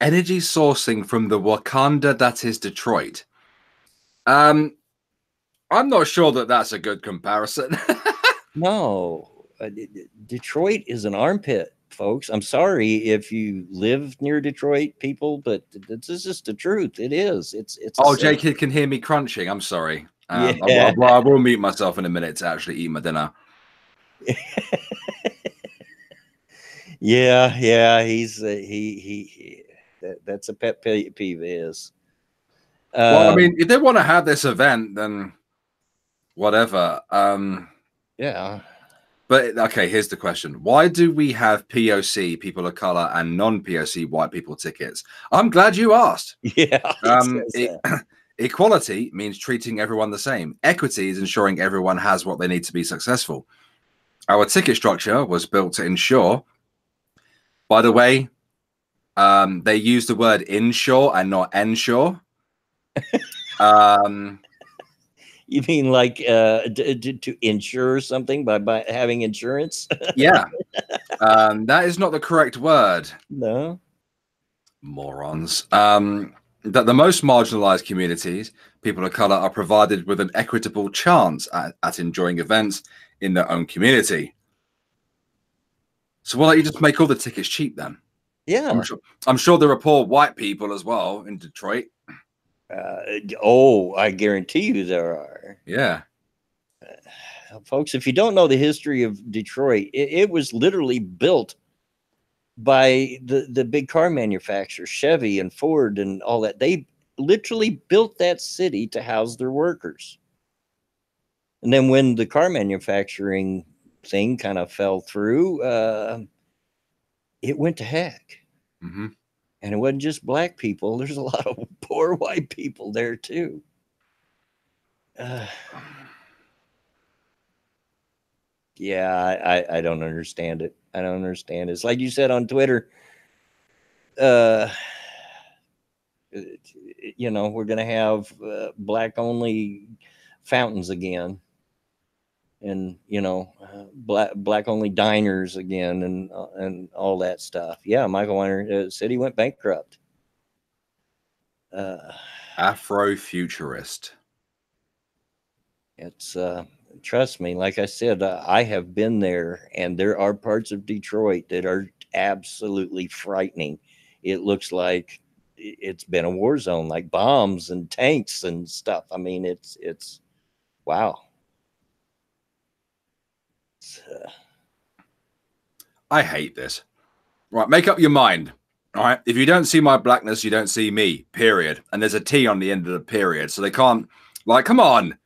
Energy sourcing from the Wakanda that is Detroit. I'm not sure that that's a good comparison. No, Detroit is an armpit, folks. I'm sorry if you live near Detroit, people, but this is just the truth. It is. It's. Oh, Jake can hear me crunching. I'm sorry. Yeah. I will mute myself in a minute to actually eat my dinner. Yeah. He's that's a pet peeve is. Well, I mean, if they want to have this event, then whatever. Yeah. But okay, here's the question: why do we have POC people of color and non-POC white people tickets? I'm glad you asked. Yeah. Equality means treating everyone the same. Equity is ensuring everyone has what they need to be successful. Our ticket structure was built to ensure. By the way, they use the word insure and not ensure. You mean like to insure something by having insurance? Yeah. That is not the correct word. No. Morons. That the most marginalized communities, people of color, are provided with an equitable chance at enjoying events in their own community. So why don't you just make all the tickets cheap then? Yeah. I'm sure there are poor white people as well in Detroit. I guarantee you there are. Yeah. Folks, if you don't know the history of Detroit, it was literally built by the big car manufacturers, Chevy and Ford and all that. They literally built that city to house their workers. And then when the car manufacturing thing kind of fell through, it went to heck. Mm-hmm. And it wasn't just black people. There's a lot of poor white people there too. Yeah, I don't understand it. I don't understand it. It's like you said on Twitter, you know, we're going to have black only fountains again. And, you know, black only diners again and all that stuff. Yeah, Michael Weiner, city went bankrupt. Afrofuturist. It's trust me, like I said, I have been there, and there are parts of Detroit that are absolutely frightening. It looks like it's been a war zone, like bombs and tanks and stuff. I mean, it's wow. I hate this. Right, make up your mind. All right, if you don't see my blackness, you don't see me. Period. And there's a T on the end of the period, so they can't. Like, come on.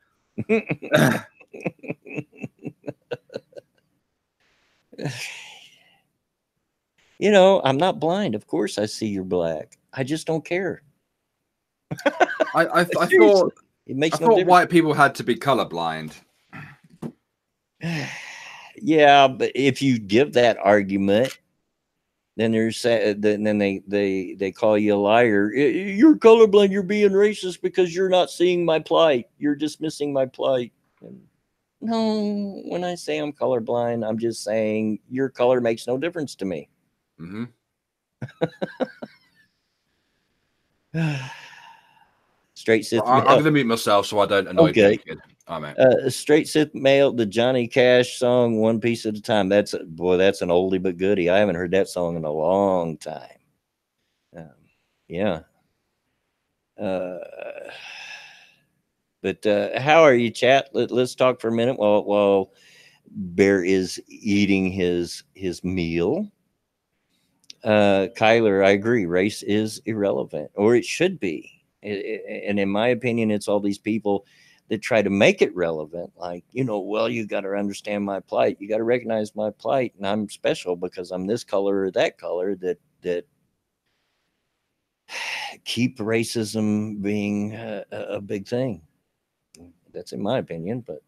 You know, I'm not blind. Of course, I see you're black. I just don't care. I thought it makes no difference. White people had to be colorblind. Yeah, but if you give that argument, then they call you a liar. You're colorblind. You're being racist because you're not seeing my plight. You're dismissing my plight. And no, when I say I'm colorblind, I'm just saying your color makes no difference to me. Mm-hmm. Straight Sith. I'm going to mute myself so I don't annoy Jacob. Straight Sith Mail, the Johnny Cash song, One Piece at a Time. That's an oldie but goodie. I haven't heard that song in a long time. Yeah. But how are you, chat? Let's talk for a minute while Bear is eating his meal. Kyler, I agree. Race is irrelevant, or it should be. And in my opinion, it's all these people that try to make it relevant. Like, you know, well, you got to understand my plight. You got to recognize my plight, and I'm special because I'm this color or that color. That keep racism being a big thing. That's in my opinion, but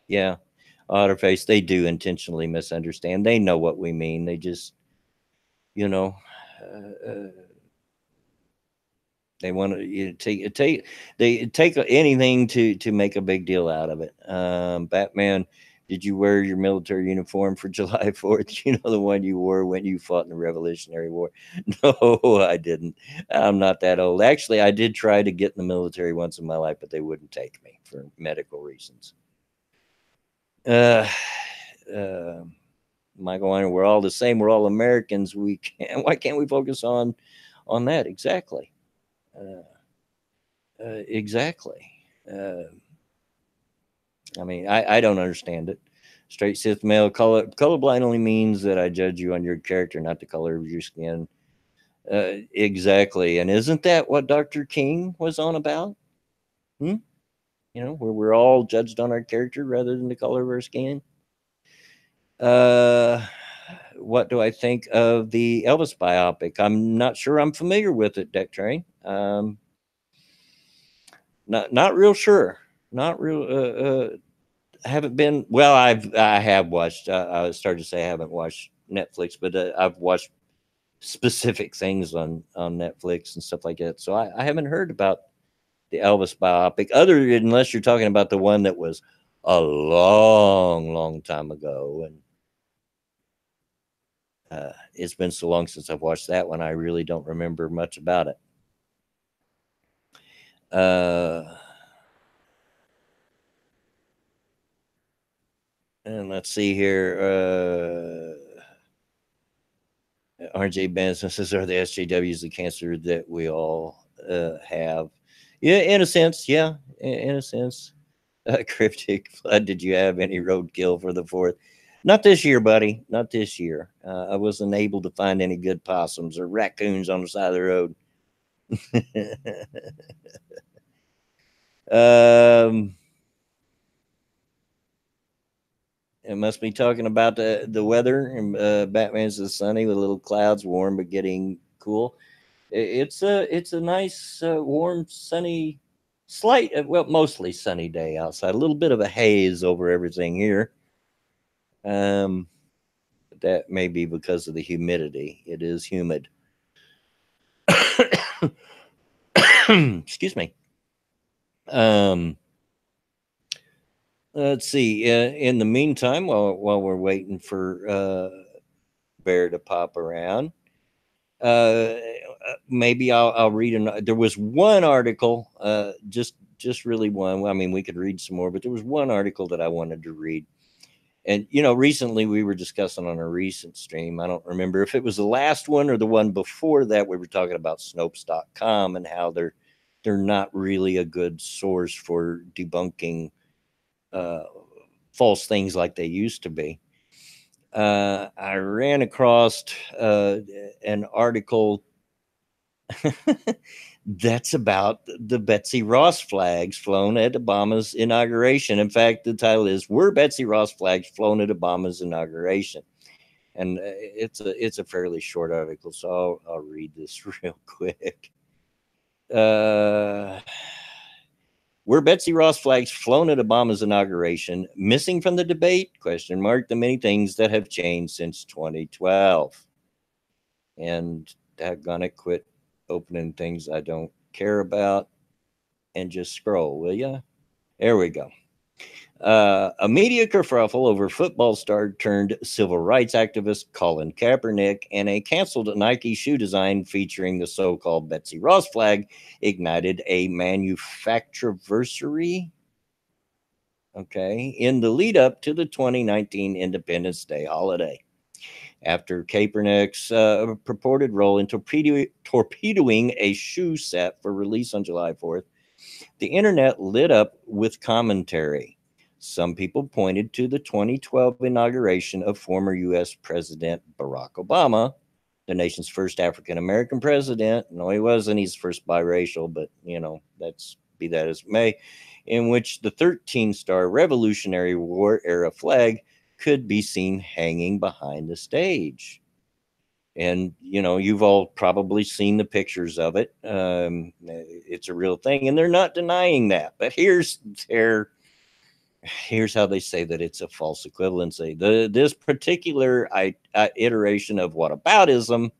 yeah, Otterface, they do intentionally misunderstand. They know what we mean. They just, you know, They want to take anything to make a big deal out of it. Batman, did you wear your military uniform for July 4th? You know, the one you wore when you fought in the Revolutionary War? No, I didn't. I'm not that old. Actually, I did try to get in the military once in my life, but they wouldn't take me for medical reasons. Michael, we're all the same. We're all Americans. Why can't we focus on that? Exactly. Exactly. I mean, I don't understand it. Straight cis male colorblind only means that I judge you on your character, not the color of your skin. Exactly. And isn't that what Dr. King was on about? You know, where we're all judged on our character rather than the color of our skin. What do I think of the Elvis biopic? I'm not sure I'm familiar with it, Deck Train. Not real sure. Not real. I haven't been. Well, I have watched. I started to say I haven't watched Netflix, but I've watched specific things on Netflix and stuff like that. So I haven't heard about the Elvis biopic, unless you're talking about the one that was a long time ago, and it's been so long since I've watched that one. I really don't remember much about it. And let's see here. RJ Benson says, "Are the SJWs the cancer that we all have?" Yeah, in a sense. Yeah, in a sense. Cryptic Flood, did you have any roadkill for the 4th? Not this year, buddy. Not this year. I wasn't able to find any good possums or raccoons on the side of the road. It must be talking about the weather. And Batman's the sunny with little clouds, warm but getting cool. It's a nice, warm, sunny, mostly sunny day outside. A little bit of a haze over everything here. That may be because of the humidity. It is humid. Excuse me. Let's see. In the meantime, while we're waiting for Bear to pop around, maybe I'll read there was one article, just really one. I mean, we could read some more, but there was one article that I wanted to read. And, you know, recently we were discussing on a recent stream, I don't remember if it was the last one or the one before that, we were talking about Snopes.com and how they're not really a good source for debunking false things like they used to be. I ran across an article that's about the Betsy Ross flags flown at Obama's inauguration. In fact, the title is "Were Betsy Ross flags flown at Obama's inauguration?" And it's a fairly short article, so I'll read this real quick. Were Betsy Ross flags flown at Obama's inauguration? Missing from the debate? Question mark. The many things that have changed since 2012. And daggone it, quit opening things I don't care about and just scroll, will ya? There we go. A media kerfuffle over football star turned civil rights activist Colin Kaepernick and a canceled Nike shoe design featuring the so-called Betsy Ross flag ignited a manufactureversary. Okay, in the lead up to the 2019 Independence Day holiday. After Kaepernick's purported role in torpedoing a shoe set for release on July 4th, the internet lit up with commentary. Some people pointed to the 2012 inauguration of former U.S. President Barack Obama, the nation's first African-American president. No, he wasn't. He's first biracial, but, you know, be that as it may, in which the 13-star Revolutionary War era flag could be seen hanging behind the stage. And, you know, you've all probably seen the pictures of it. It's a real thing, and they're not denying that. But here's how they say that it's a false equivalency. This particular iteration of whataboutism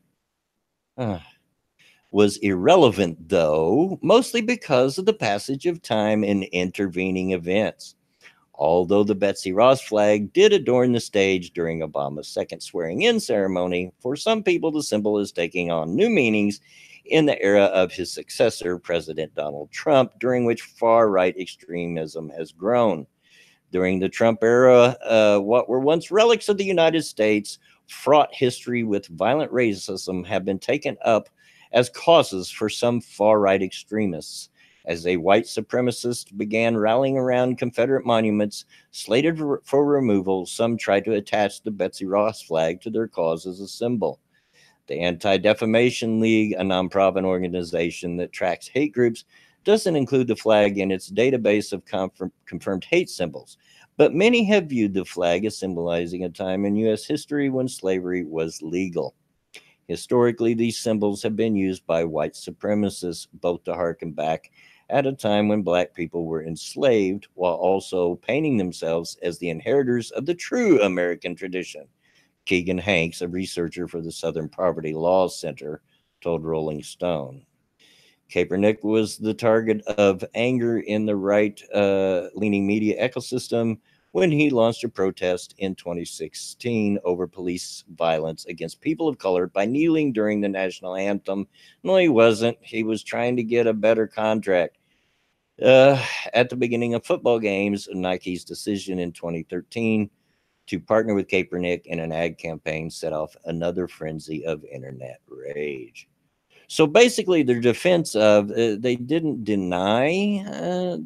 was irrelevant, though, mostly because of the passage of time and intervening events. Although the Betsy Ross flag did adorn the stage during Obama's second swearing-in ceremony, for some people the symbol is taking on new meanings in the era of his successor, President Donald Trump, during which far-right extremism has grown. During the Trump era, what were once relics of the United States, fraught history with violent racism, have been taken up as causes for some far-right extremists. As a white supremacist began rallying around Confederate monuments slated for removal, some tried to attach the Betsy Ross flag to their cause as a symbol. The Anti-Defamation League, a nonprofit organization that tracks hate groups, doesn't include the flag in its database of confirmed hate symbols, but many have viewed the flag as symbolizing a time in U.S. history when slavery was legal. Historically, these symbols have been used by white supremacists both to harken back at a time when black people were enslaved while also painting themselves as the inheritors of the true American tradition. Keegan Hanks, a researcher for the Southern Poverty Law Center, told Rolling Stone. Kaepernick was the target of anger in the right-leaning media ecosystem when he launched a protest in 2016 over police violence against people of color by kneeling during the national anthem. No, he wasn't. He was trying to get a better contract. At the beginning of football games, Nike's decision in 2013 to partner with Kaepernick in an ad campaign set off another frenzy of internet rage. So basically, their defense of they didn't deny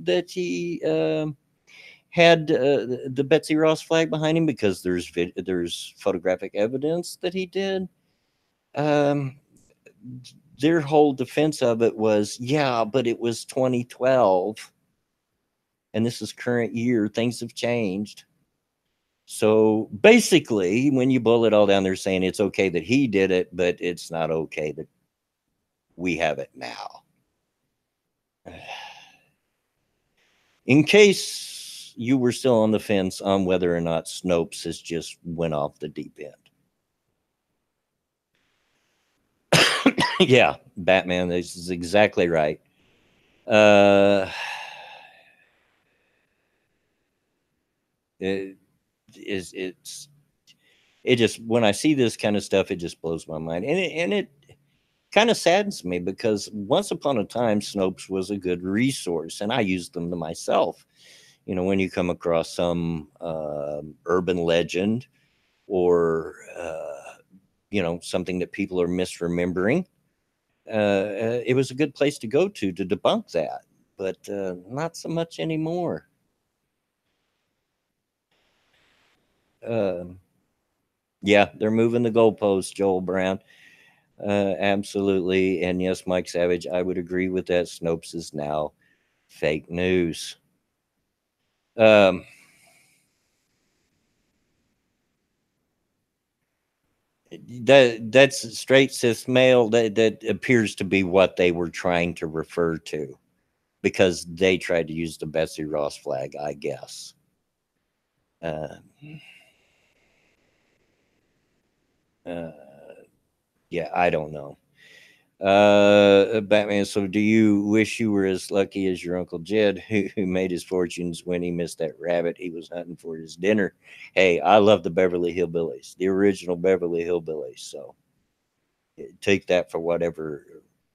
that he had the Betsy Ross flag behind him because there's photographic evidence that he did. Their whole defense of it was, yeah, but it was 2012, and this is current year. Things have changed. So basically, when you boil it all down, they're saying it's okay that he did it, but it's not okay that we have it now. In case you were still on the fence on whether or not Snopes has just went off the deep end. Yeah, Batman, this is exactly right. It just, when I see this kind of stuff, it just blows my mind. And it kind of saddens me because once upon a time, Snopes was a good resource and I used them to myself. You know, when you come across some urban legend or, you know, something that people are misremembering, it was a good place to go to debunk that, but not so much anymore. Yeah, they're moving the goalposts, Joel Brown. Absolutely. And yes, Mike Savage, I would agree with that. Snopes is now fake news. That's straight cis male. That appears to be what they were trying to refer to because they tried to use the Betsy Ross flag, I guess. Yeah, I don't know. Batman, so do you wish you were as lucky as your Uncle Jed, who made his fortunes when he missed that rabbit he was hunting for his dinner? Hey, I love the Beverly Hillbillies, the original Beverly Hillbillies. So take that for whatever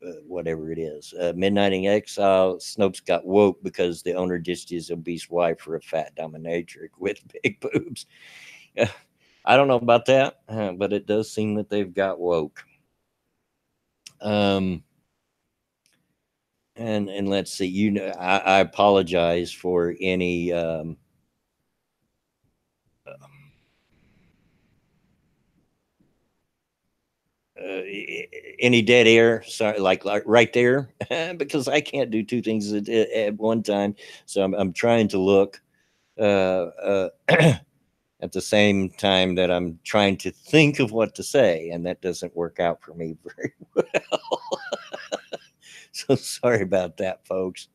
it is. Midnight in Exile, Snopes got woke because the owner ditched his obese wife for a fat dominatrix with big boobs. I don't know about that, but it does seem that they've got woke. And let's see, you know, I apologize for any any dead air. Sorry, like right there, because I can't do two things at one time. So I'm trying to look at the same time that I'm trying to think of what to say, and that doesn't work out for me very well. So sorry about that, folks.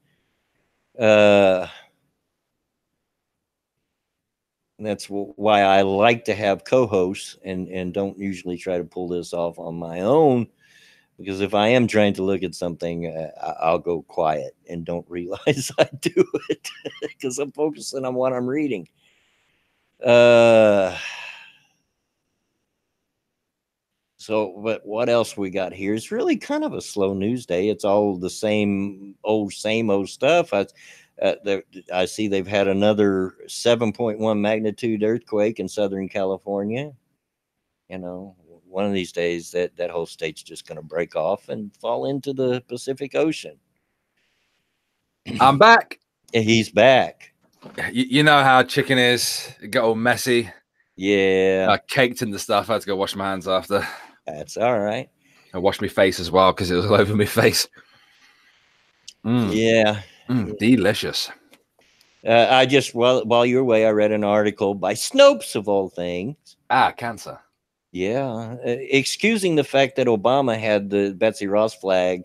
That's why I like to have co-hosts and don't usually try to pull this off on my own. Because if I am trying to look at something, I'll go quiet and don't realize I do it because I'm focusing on what I'm reading. So, but what else we got here? It's really kind of a slow news day. It's all the same old stuff. I see they've had another 7.1 magnitude earthquake in Southern California. You know, one of these days that whole state's just going to break off and fall into the Pacific Ocean. I'm back. He's back. You know how chicken is. It got all messy. Yeah. Caked in the stuff. I had to go wash my hands after. That's all right. I washed my face as well because it was all over my face. Yeah. Delicious. I just, while you were away, I read an article by Snopes, of all things. Cancer. Yeah. Excusing the fact that Obama had the Betsy Ross flag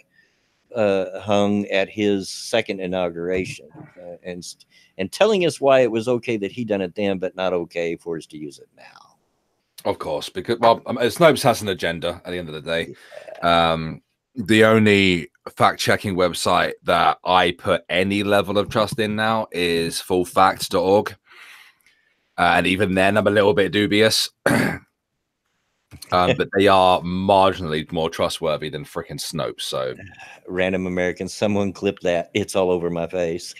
hung at his second inauguration and telling us why it was okay that he done it then, but not okay for us to use it now. Of course, because, well, Snopes has an agenda at the end of the day. Yeah. The only fact-checking website that I put any level of trust in now is fullfacts.org. And even then, I'm a little bit dubious. But they are marginally more trustworthy than freaking Snopes. So, random Americans, someone clip that. It's all over my face.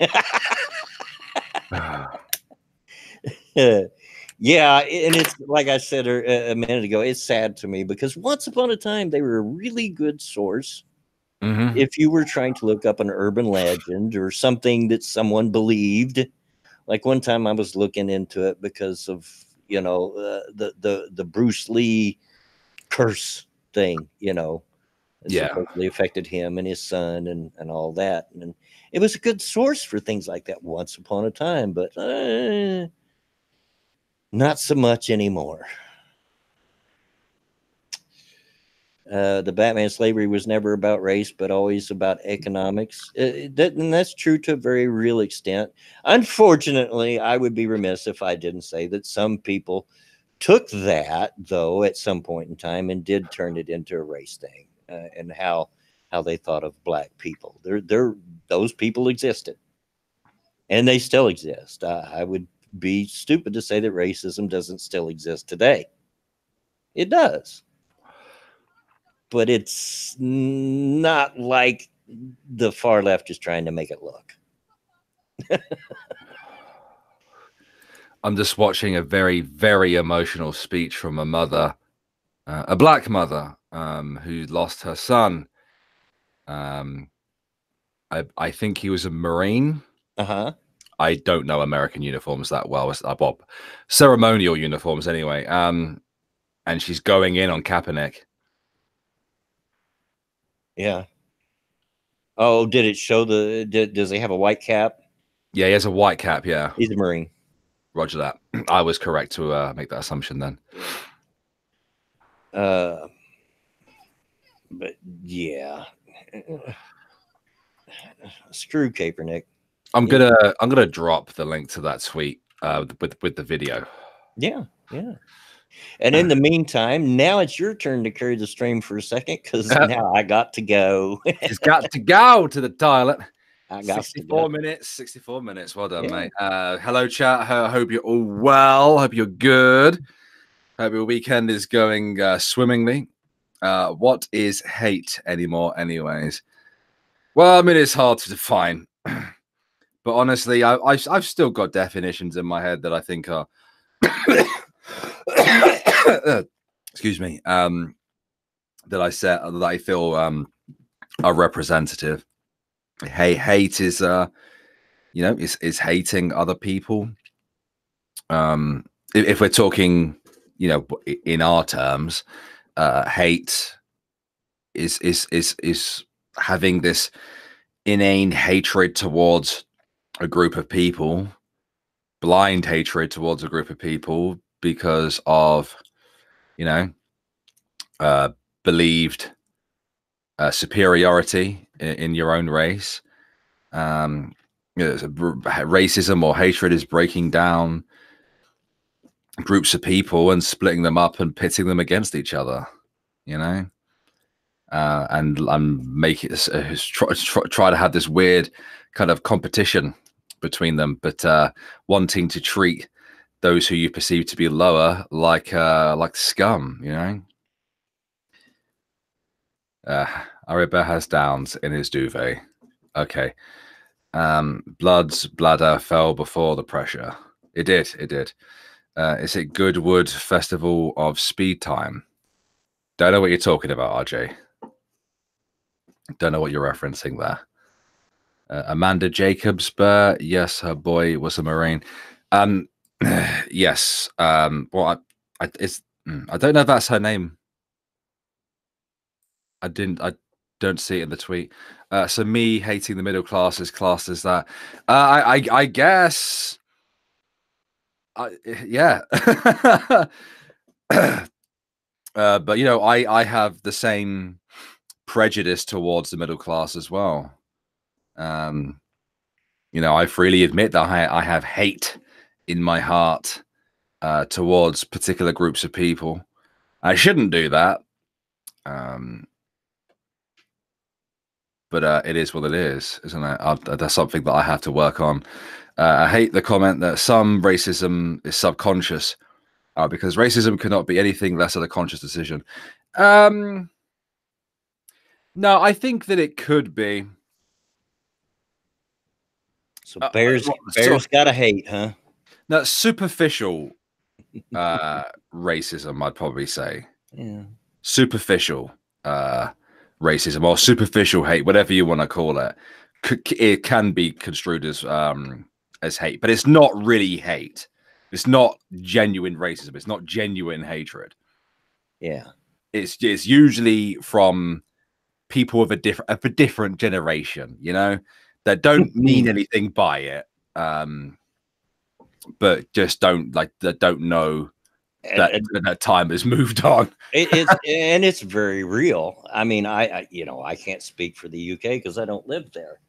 Yeah, and it's like I said a minute ago, it's sad to me because once upon a time they were a really good source. If you were trying to look up an urban legend or something that someone believed. Like one time I was looking into it because of, you know, the Bruce Lee curse thing, you know, it supposedly affected him and his son and all that. And it was a good source for things like that once upon a time, but not so much anymore. The Batman slavery was never about race, but always about economics. And that's true to a very real extent. Unfortunately, I would be remiss if I didn't say that some people took that, though, at some point in time and did turn it into a race thing and how they thought of black people. Those people existed, and they still exist. I would be stupid to say that racism doesn't still exist today. It does. But it's not like the far left is trying to make it look. I'm just watching a very, very emotional speech from a mother, a black mother, who lost her son. I think he was a Marine. I don't know American uniforms that well. Well, ceremonial uniforms anyway. And she's going in on Kaepernick. Yeah. Oh, did it show does he have a white cap? Yeah, he has a white cap. Yeah. He's a Marine. Roger that. I was correct to make that assumption then. But yeah. Screw Kaepernick. I'm gonna drop the link to that tweet with the video. Yeah. And in the meantime, now it's your turn to carry the stream for a second because now I got to go. He's got to go to the toilet. I got 64 minutes. 64 minutes. Well done, mate. Hello, chat. I hope you're all well. Hope you're good. Hope your weekend is going swimmingly. What is hate anymore, anyways? Well, I mean, it's hard to define. But honestly, I've still got definitions in my head that I think are excuse me, that I feel are representative. Hate is is hating other people. If we're talking, in our terms, hate is having this inane hatred towards a group of people, blind hatred towards a group of people because of, believed superiority in your own race. Racism or hatred is breaking down groups of people and splitting them up and pitting them against each other, and make it try to have this weird kind of competition between them, but wanting to treat those who you perceive to be lower like scum, you know. Ariba has downs in his duvet. Okay. Blood's bladder fell before the pressure. It did. It did. Is it Goodwood Festival of Speed Time? Don't know what you're talking about, RJ. Don't know what you're referencing there. Amanda Jacobs, yes, her boy was a Marine. Yes. Well, I don't know if that's her name. I don't see it in the tweet. So me hating the middle class is classed as that. I guess. Yeah. But you know, I have the same prejudice towards the middle class as well. You know, I freely admit that I have hate in my heart towards particular groups of people. I shouldn't do that. But it is what it is, isn't it? That's something that I have to work on. I hate the comment that some racism is subconscious, because racism cannot be anything less than a conscious decision. No, I think that it could be. So bears gotta hate, huh? No, superficial racism, I'd probably say. Yeah. Superficial racism or superficial hate, whatever you want to call it. It can be construed as hate, but it's not really hate. It's not genuine racism. It's not genuine hatred. Yeah, it's usually from people of a different generation, you know, that don't mean anything by it, but just don't know that time has moved on. It's very real. I mean, I can't speak for the UK because I don't live there,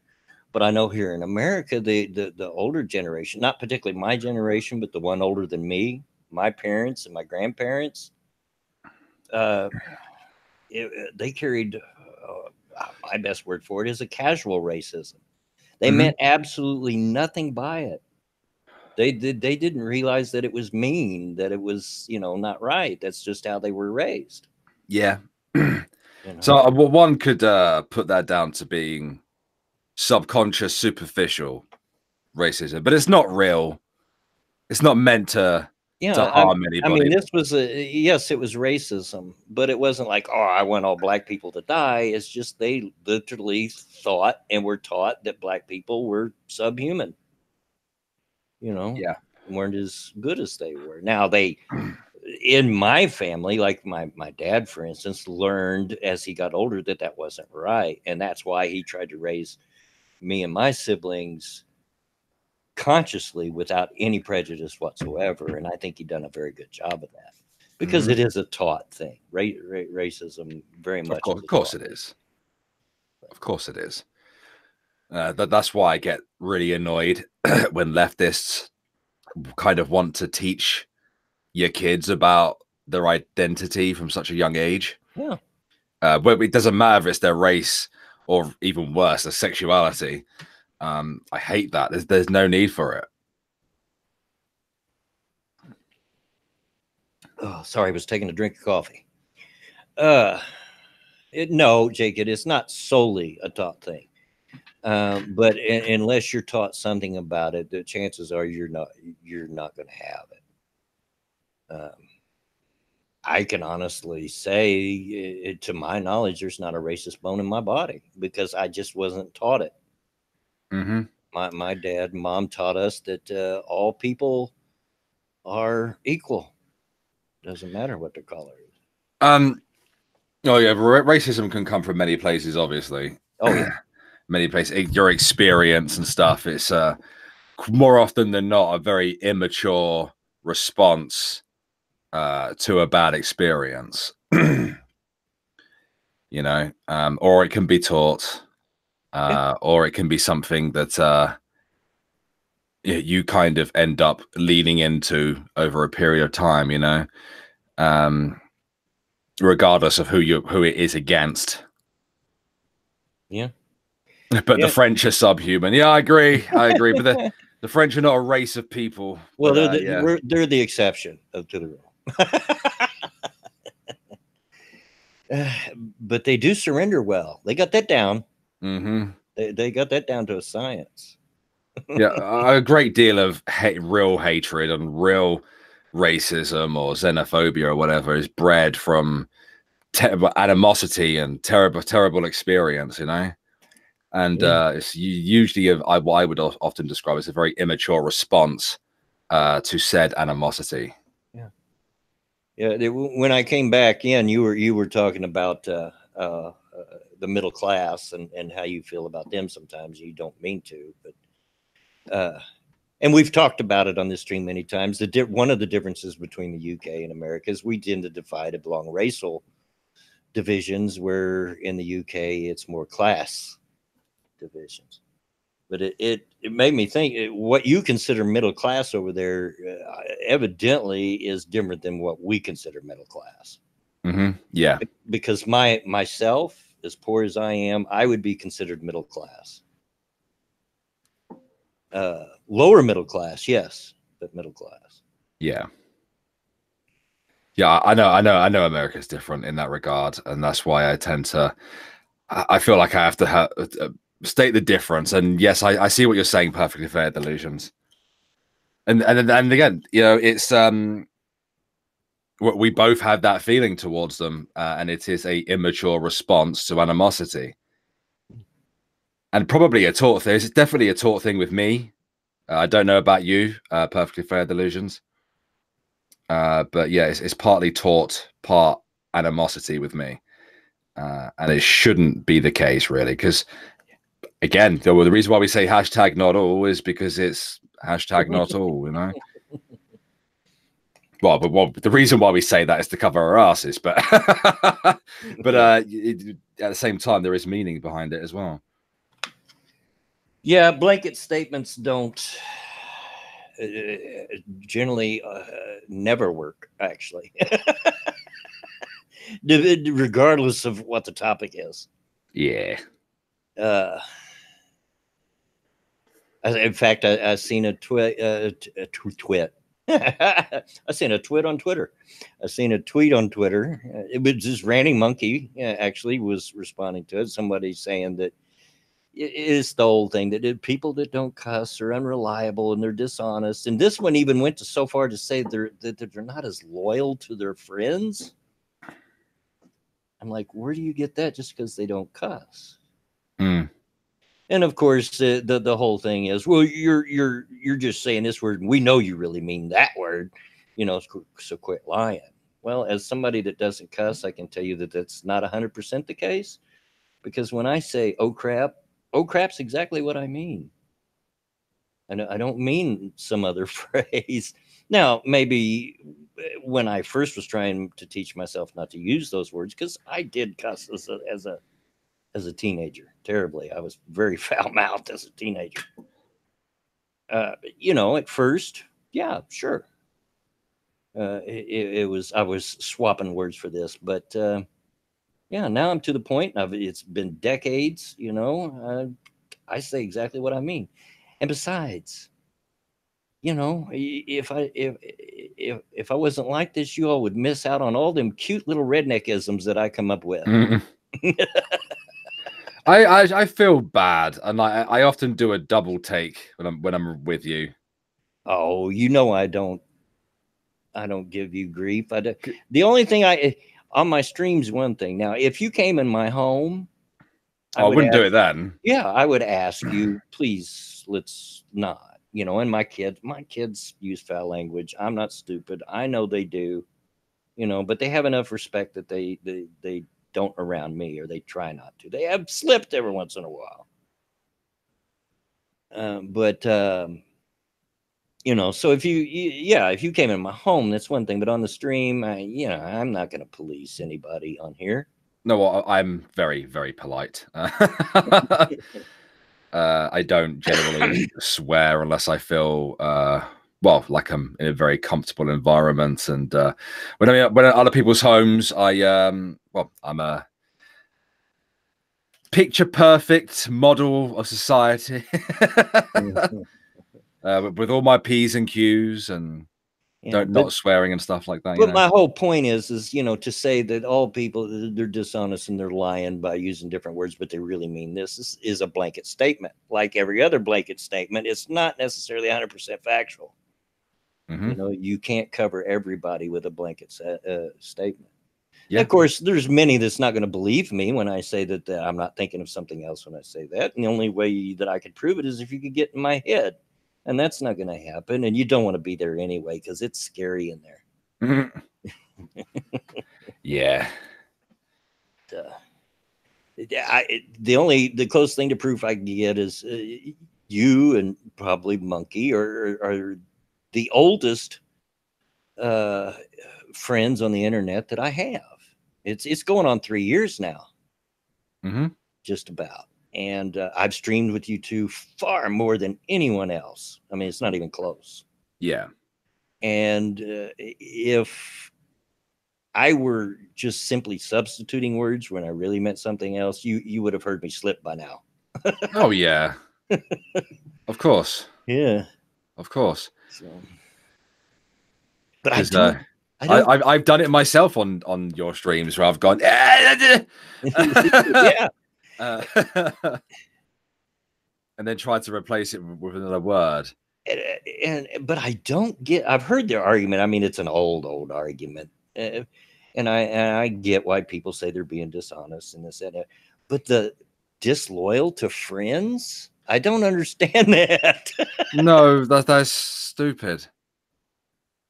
but I know here in America, the older generation, not particularly my generation, but the one older than me, my parents and my grandparents, they carried, my best word for it is a casual racism. They meant absolutely nothing by it. They didn't realize that it was mean, that it was, not right. That's just how they were raised. Yeah. So one could put that down to being subconscious, superficial racism, but it's not real. It's not meant to harm anybody. I mean, this was yes, it was racism, but it wasn't like, oh, I want all black people to die. It's just they literally thought and were taught that black people were subhuman. Weren't as good as they were. Now in my family, like my dad, for instance, learned as he got older that wasn't right. And that's why he tried to raise me and my siblings consciously without any prejudice whatsoever. And I think he done a very good job of that because it is a taught thing. Racism very much. Of course it is. Of course it is. That's why I get really annoyed when leftists kind of want to teach your kids about their identity from such a young age. Yeah. But it doesn't matter if it's their race or even worse, their sexuality. I hate that. There's no need for it. Oh, sorry, I was taking a drink of coffee. No, Jake, it is not solely a taught thing. But unless you're taught something about it, the chances are you're not going to have it. I can honestly say, to my knowledge, there's not a racist bone in my body because I just wasn't taught it. My dad and mom taught us that all people are equal. Doesn't matter what their color is. Oh yeah, racism can come from many places, obviously. Oh yeah. Many places, your experience and stuff. It's more often than not a very immature response to a bad experience. Or it can be taught, or it can be something that you kind of end up leaning into over a period of time. Regardless of who it is against. Yeah. But the French are subhuman. Yeah, I agree. But the French are not a race of people. Well, But, they're the exception to the rule. But they do surrender well. They got that down. Mm-hmm. They got that down to a science. Yeah, a great deal of real hatred and real racism or xenophobia or whatever is bred from terrible animosity and terrible experience, you know. And it's usually what I would often describe as a very immature response to said animosity. Yeah. When I came back in, you were talking about the middle class and how you feel about them. Sometimes you don't mean to, but and we've talked about it on this stream many times. One of the differences between the UK and America is we tend to divide it along racial divisions, where in the UK it's more class divisions. But it made me think what you consider middle class over there evidently is different than what we consider middle class. Mm-hmm. Yeah, because myself, as poor as I am, I would be considered middle class. Lower middle class, yes, but middle class. Yeah. Yeah, I know America's different in that regard, and that's why I tend to. I feel like I have to state the difference. And yes, I see what you're saying. Perfectly fair delusions. And again, you know, it's we both have that feeling towards them, and it is a immature response to animosity, and probably a taught thing. It's definitely a taught thing with me. I don't know about you. Perfectly fair delusions. But yeah, it's partly taught, part animosity with me. And it shouldn't be the case, really, because again, the reason why we say hashtag not all is because it's hashtag not all, you know. Well, the reason why we say that is to cover our asses, but but at the same time, there is meaning behind it as well. Yeah, blanket statements don't generally never work, actually. Regardless of what the topic is. Yeah. In fact, I seen a twit. I seen a tweet on Twitter. I seen a tweet on Twitter. It was this ranting monkey actually was responding to it. Somebody saying that it's the old thing that people that don't cuss are unreliable and they're dishonest. And this one even went so far to say that they're not as loyal to their friends. I'm like, where do you get that? Just because they don't cuss? Mm. And of course, the whole thing is, well, you're just saying this word, and we know you really mean that word, you know. So quit lying. Well, as somebody that doesn't cuss, I can tell you that that's not 100% the case, because when I say "oh crap's exactly what I mean. I don't mean some other phrase. Now, maybe when I first was trying to teach myself not to use those words, because I did cuss as a teenager terribly. I was very foul-mouthed as a teenager. You know, at first, yeah, sure. It was, I was swapping words for this, but yeah, now I'm to the point of it's been decades, you know, I say exactly what I mean. And besides, you know, if I wasn't like this, you all would miss out on all them cute little redneckisms that I come up with. I feel bad, and I often do a double take when I'm with you. Oh, you know, I don't give you grief. The only thing on my streams, one thing. Now, if you came in my home, I wouldn't do it then. Yeah, I would ask you, please, let's not. You know, and my kids use foul language. I'm not stupid. I know they do. You know, but they have enough respect that they don't around me, or they try not to. They have slipped every once in a while. But you know, so if you came in my home, that's one thing. But on the stream, you know, I'm not going to police anybody on here. No, I'm very, very polite. I don't generally swear unless I feel well, like I'm in a very comfortable environment. And when I'm at other people's homes, I'm picture perfect model of society. With all my P's and Q's and not swearing and stuff like that. But my whole point is, you know, to say that all people, they're dishonest and they're lying by using different words, but they really mean this is a blanket statement. Like every other blanket statement, it's not necessarily 100% factual. You know, you can't cover everybody with a blanket statement. Yeah. Of course, there's many that's not going to believe me when I say that I'm not thinking of something else when I say that. And the only way that I could prove it is if you could get in my head. And that's not going to happen. And you don't want to be there anyway, because it's scary in there. Yeah. The closest thing to proof I can get is you and probably Monkey are the oldest friends on the internet that I have. It's going on 3 years now. Just about. And I've streamed with you two far more than anyone else. I mean, it's not even close. Yeah. And if I were just simply substituting words when I really meant something else, you would have heard me slip by now. Oh, yeah. Of course. Yeah. Of course. So, but I've done it myself on your streams where I've gone, yeah. And then tried to replace it with another word. But I don't get. I've heard their argument. I mean, it's an old argument, and I get why people say they're being dishonest and this and that. But the disloyal to friends, I don't understand that. No, that's stupid.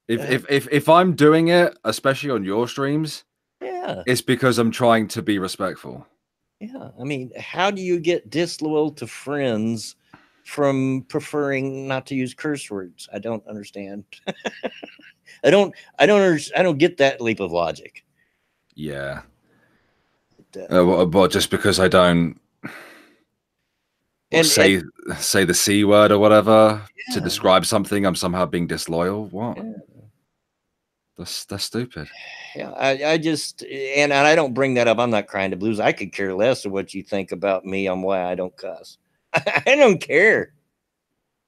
If I'm doing it, especially on your streams, yeah, it's because I'm trying to be respectful. Yeah, I mean, how do you get disloyal to friends from preferring not to use curse words? I don't understand. I don't get that leap of logic. Yeah. But just because I don't say the C word or whatever to describe something, I'm somehow being disloyal. What? Yeah. That's stupid. Yeah, I just and I don't bring that up. I'm not crying to blues. I could care less of what you think about me on why I don't cuss. I don't care.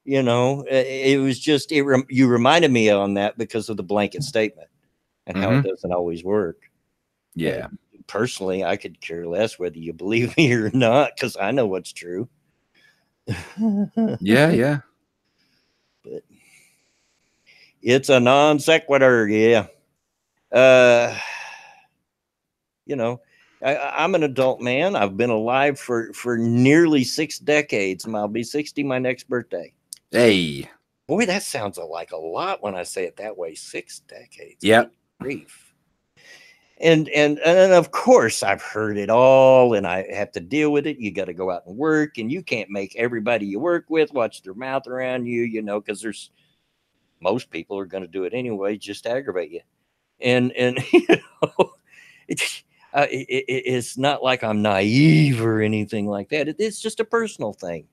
You know, it was just you reminded me on that because of the blanket statement and how it doesn't always work. Yeah. Personally, I could care less whether you believe me or not because I know what's true. Yeah. But it's a non sequitur, yeah. You know, I'm an adult man. I've been alive for nearly 6 decades. I'll be 60 my next birthday. Hey. Boy, that sounds like a lot when I say it that way. 6 decades. Yeah. Grief. And of course I've heard it all and I have to deal with it. You got to go out and work and you can't make everybody you work with watch their mouth around you, you know, because most people are going to do it anyway, just to aggravate you. And you know, it's not like I'm naive or anything like that. It's just a personal thing.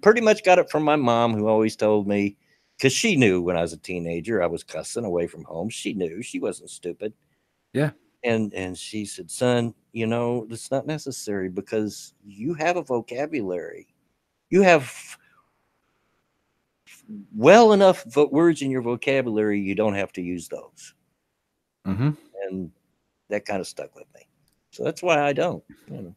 Pretty much got it from my mom, who always told me, because she knew when I was a teenager I was cussing away from home. She knew. She wasn't stupid. Yeah. And she said, son, you know, that's not necessary because you have a vocabulary. You have well enough words in your vocabulary. You don't have to use those. And that kind of stuck with me. So that's why I don't. You know.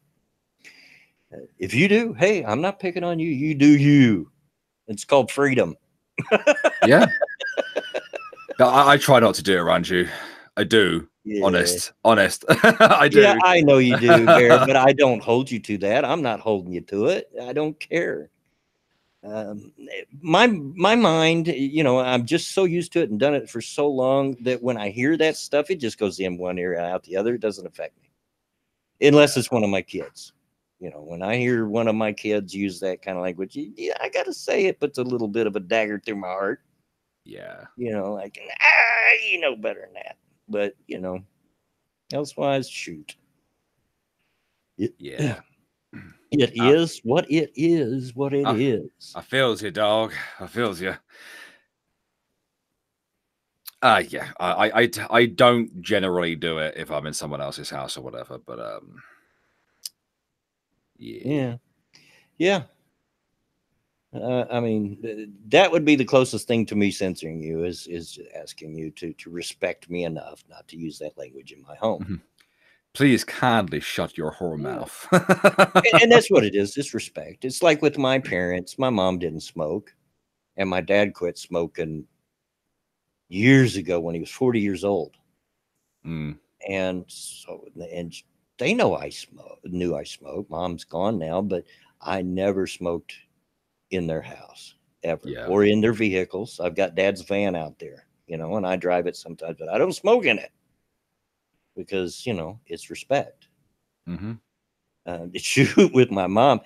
If you do, hey, I'm not picking on you. You do you. It's called freedom. Yeah. I try not to do it around you. I do. Yeah. Honest. I do. Yeah, I know you do, Bear, but I don't hold you to that. I'm not holding you to it. I don't care. My mind, you know, I'm just so used to it and done it for so long that when I hear that stuff, it just goes in one ear and out the other. It doesn't affect me. Unless it's one of my kids. You know, when I hear one of my kids use that kind of language, yeah, I got to say it puts a little bit of a dagger through my heart. Yeah. You know, like, you know better than that. But, you know, elsewise, shoot. Yeah. It is what it is, what it is. I feels you, dog. I feels you. Yeah. I don't generally do it if I'm in someone else's house or whatever, but Yeah. Yeah. I mean, that would be the closest thing to me censoring you is asking you to respect me enough not to use that language in my home. Please kindly shut your whore mouth. And that's what it is. It's respect. It's like with my parents. My mom didn't smoke, and my dad quit smoking years ago when he was 40 years old. And so, and they know knew I smoked. Mom's gone now, but I never smoked in their house ever, or in their vehicles. I've got Dad's van out there, and I drive it sometimes, but I don't smoke in it because it's respect. Shoot, with my mom,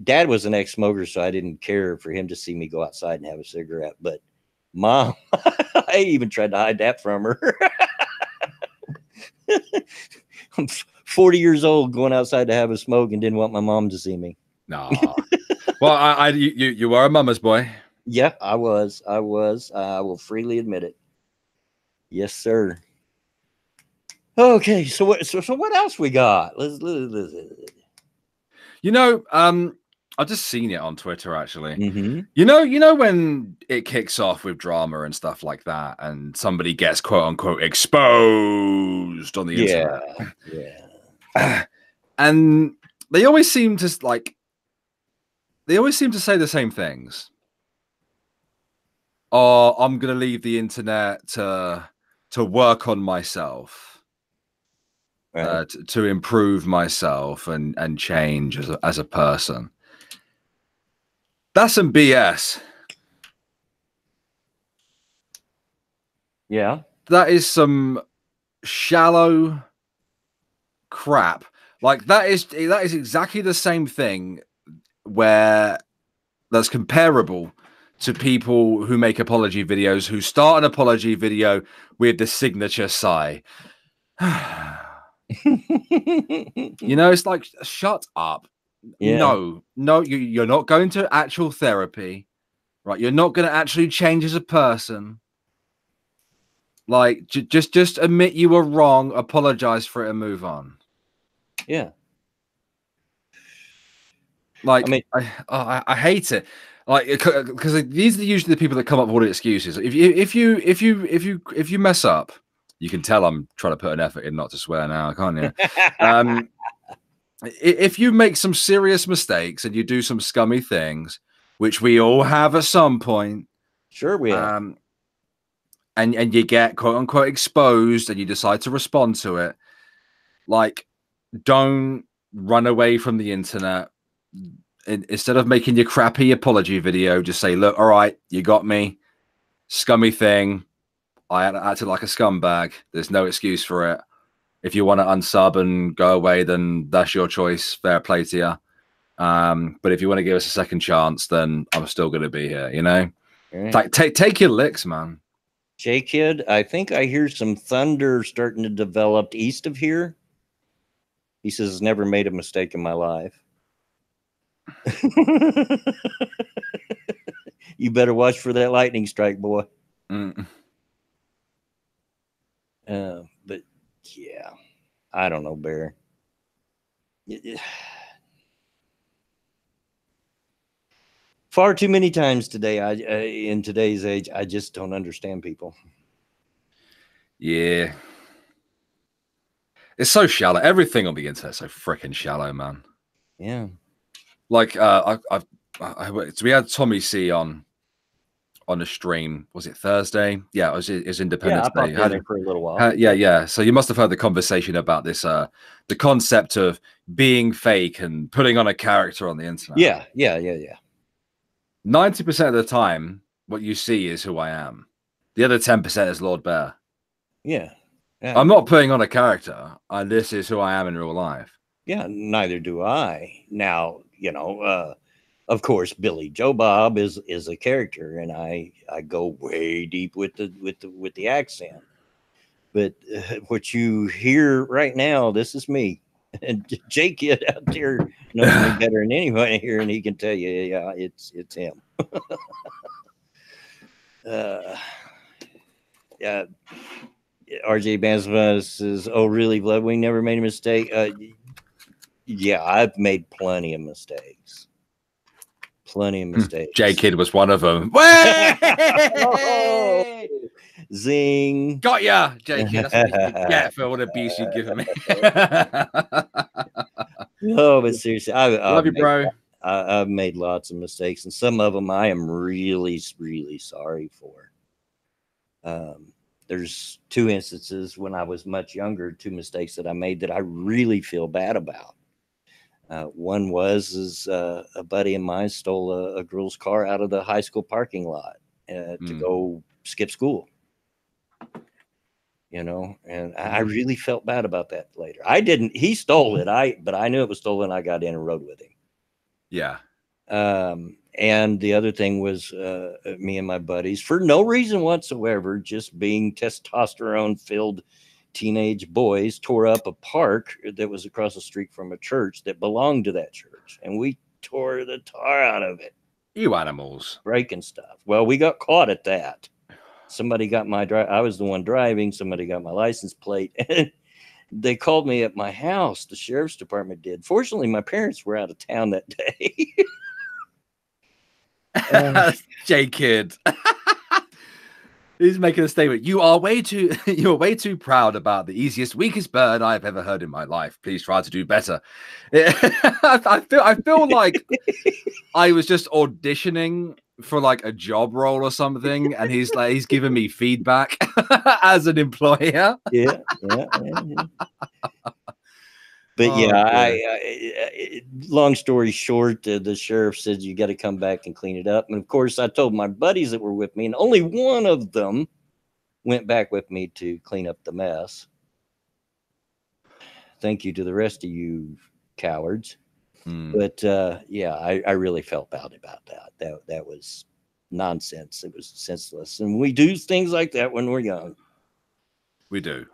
Dad was an ex-smoker, so I didn't care for him to see me go outside and have a cigarette. But Mom, I even tried to hide that from her. I'm 40 years old, going outside to have a smoke, and didn't want my mom to see me. No. Well, you were a mama's boy. Yeah, I was. I will freely admit it. Yes, sir. Okay, so what else we got? Let's. I've just seen it on Twitter actually. Mm-hmm. You know when it kicks off with drama and stuff like that, and somebody gets quote unquote exposed on the internet. Yeah. And they always seem to say the same things. Oh, I'm gonna leave the internet to work on myself, right. to improve myself and change as a person. That's some BS. Yeah. That is some shallow crap. Like that is exactly the same thing where that's comparable to people who make apology videos, who start an apology video with the signature sigh. It's like, shut up. Yeah. No, you're not going to actual therapy, right? You're not going to actually change as a person. Like, just admit you were wrong, apologize for it, and move on. Yeah. Like, I mean, I hate it. Like, because these are usually the people that come up with all the excuses. If you mess up, you can tell I'm trying to put an effort in not to swear now, can't you? If you make some serious mistakes and you do some scummy things, which we all have at some point, sure we have, and you get quote unquote exposed and you decide to respond to it, like, don't run away from the internet. Instead of making your crappy apology video, just say, look, all right, you got me. Scummy thing. I acted like a scumbag. There's no excuse for it. If you want to unsub and go away, then that's your choice. Fair play to you. But if you want to give us a second chance, then I'm still going to be here, Right. Like, take your licks, man. J-Kid, I think I hear some thunder starting to develop east of here. He says, never made a mistake in my life. You better watch for that lightning strike, boy. But yeah, I don't know, Bear. Far too many times today, in today's age, I just don't understand people. Yeah. It's so shallow. Everything on the internet is so freaking shallow, man. Yeah. Like, so we had Tommy C on the stream. Was it Thursday? Yeah, it was Independence Day. I popped in there for a little while. Yeah. So you must have heard the conversation about this, the concept of being fake and putting on a character on the internet. Yeah. 90% of the time, what you see is who I am. The other 10% is Lord Bear. Yeah. I'm not putting on a character. This is who I am in real life. Yeah, neither do I. Now, of course, Billy Joe Bob is a character, and I go way deep with the accent. But what you hear right now, this is me. And J-Kid out there knows me better than anybody here, and he can tell you, yeah, it's him. Yeah. RJ Bansma says, "Oh, really, Bloodwing never made a mistake." Yeah, I've made plenty of mistakes. Plenty of mistakes. J Kid was one of them. Oh, zing. Got ya, J Kid. That's what you get for all the abuse you've given me. No, but seriously, Love you, bro. I've made lots of mistakes, and some of them I am really, really sorry for. There's 2 instances when I was much younger, 2 mistakes that I made that I really feel bad about. One was a buddy of mine stole a girl's car out of the high school parking lot to go skip school. You know, and I really felt bad about that later. I didn't. He stole it. But I knew it was stolen. I got in and rode with him. Yeah. And the other thing was me and my buddies, for no reason whatsoever, just being testosterone-filled teenage boys, tore up a park that was across the street from a church that belonged to that church, and we tore the tar out of it. You animals. Breaking stuff. Well, we got caught at that. Somebody got my I was the one driving. Somebody got my license plate, and they called me at my house. The sheriff's department did. Fortunately, my parents were out of town that day. J Kid. He's making a statement. You're way too proud about the easiest, weakest bird I've ever heard in my life. Please try to do better. I feel like I was just auditioning for like a job role or something, and he's giving me feedback as an employer. Yeah. But long story short, the sheriff said, you got to come back and clean it up. And of course, I told my buddies that were with me, and only one of them went back with me to clean up the mess. Thank you to the rest of you cowards. But I really felt bad about that. That was nonsense. It was senseless. And we do things like that when we're young. We do.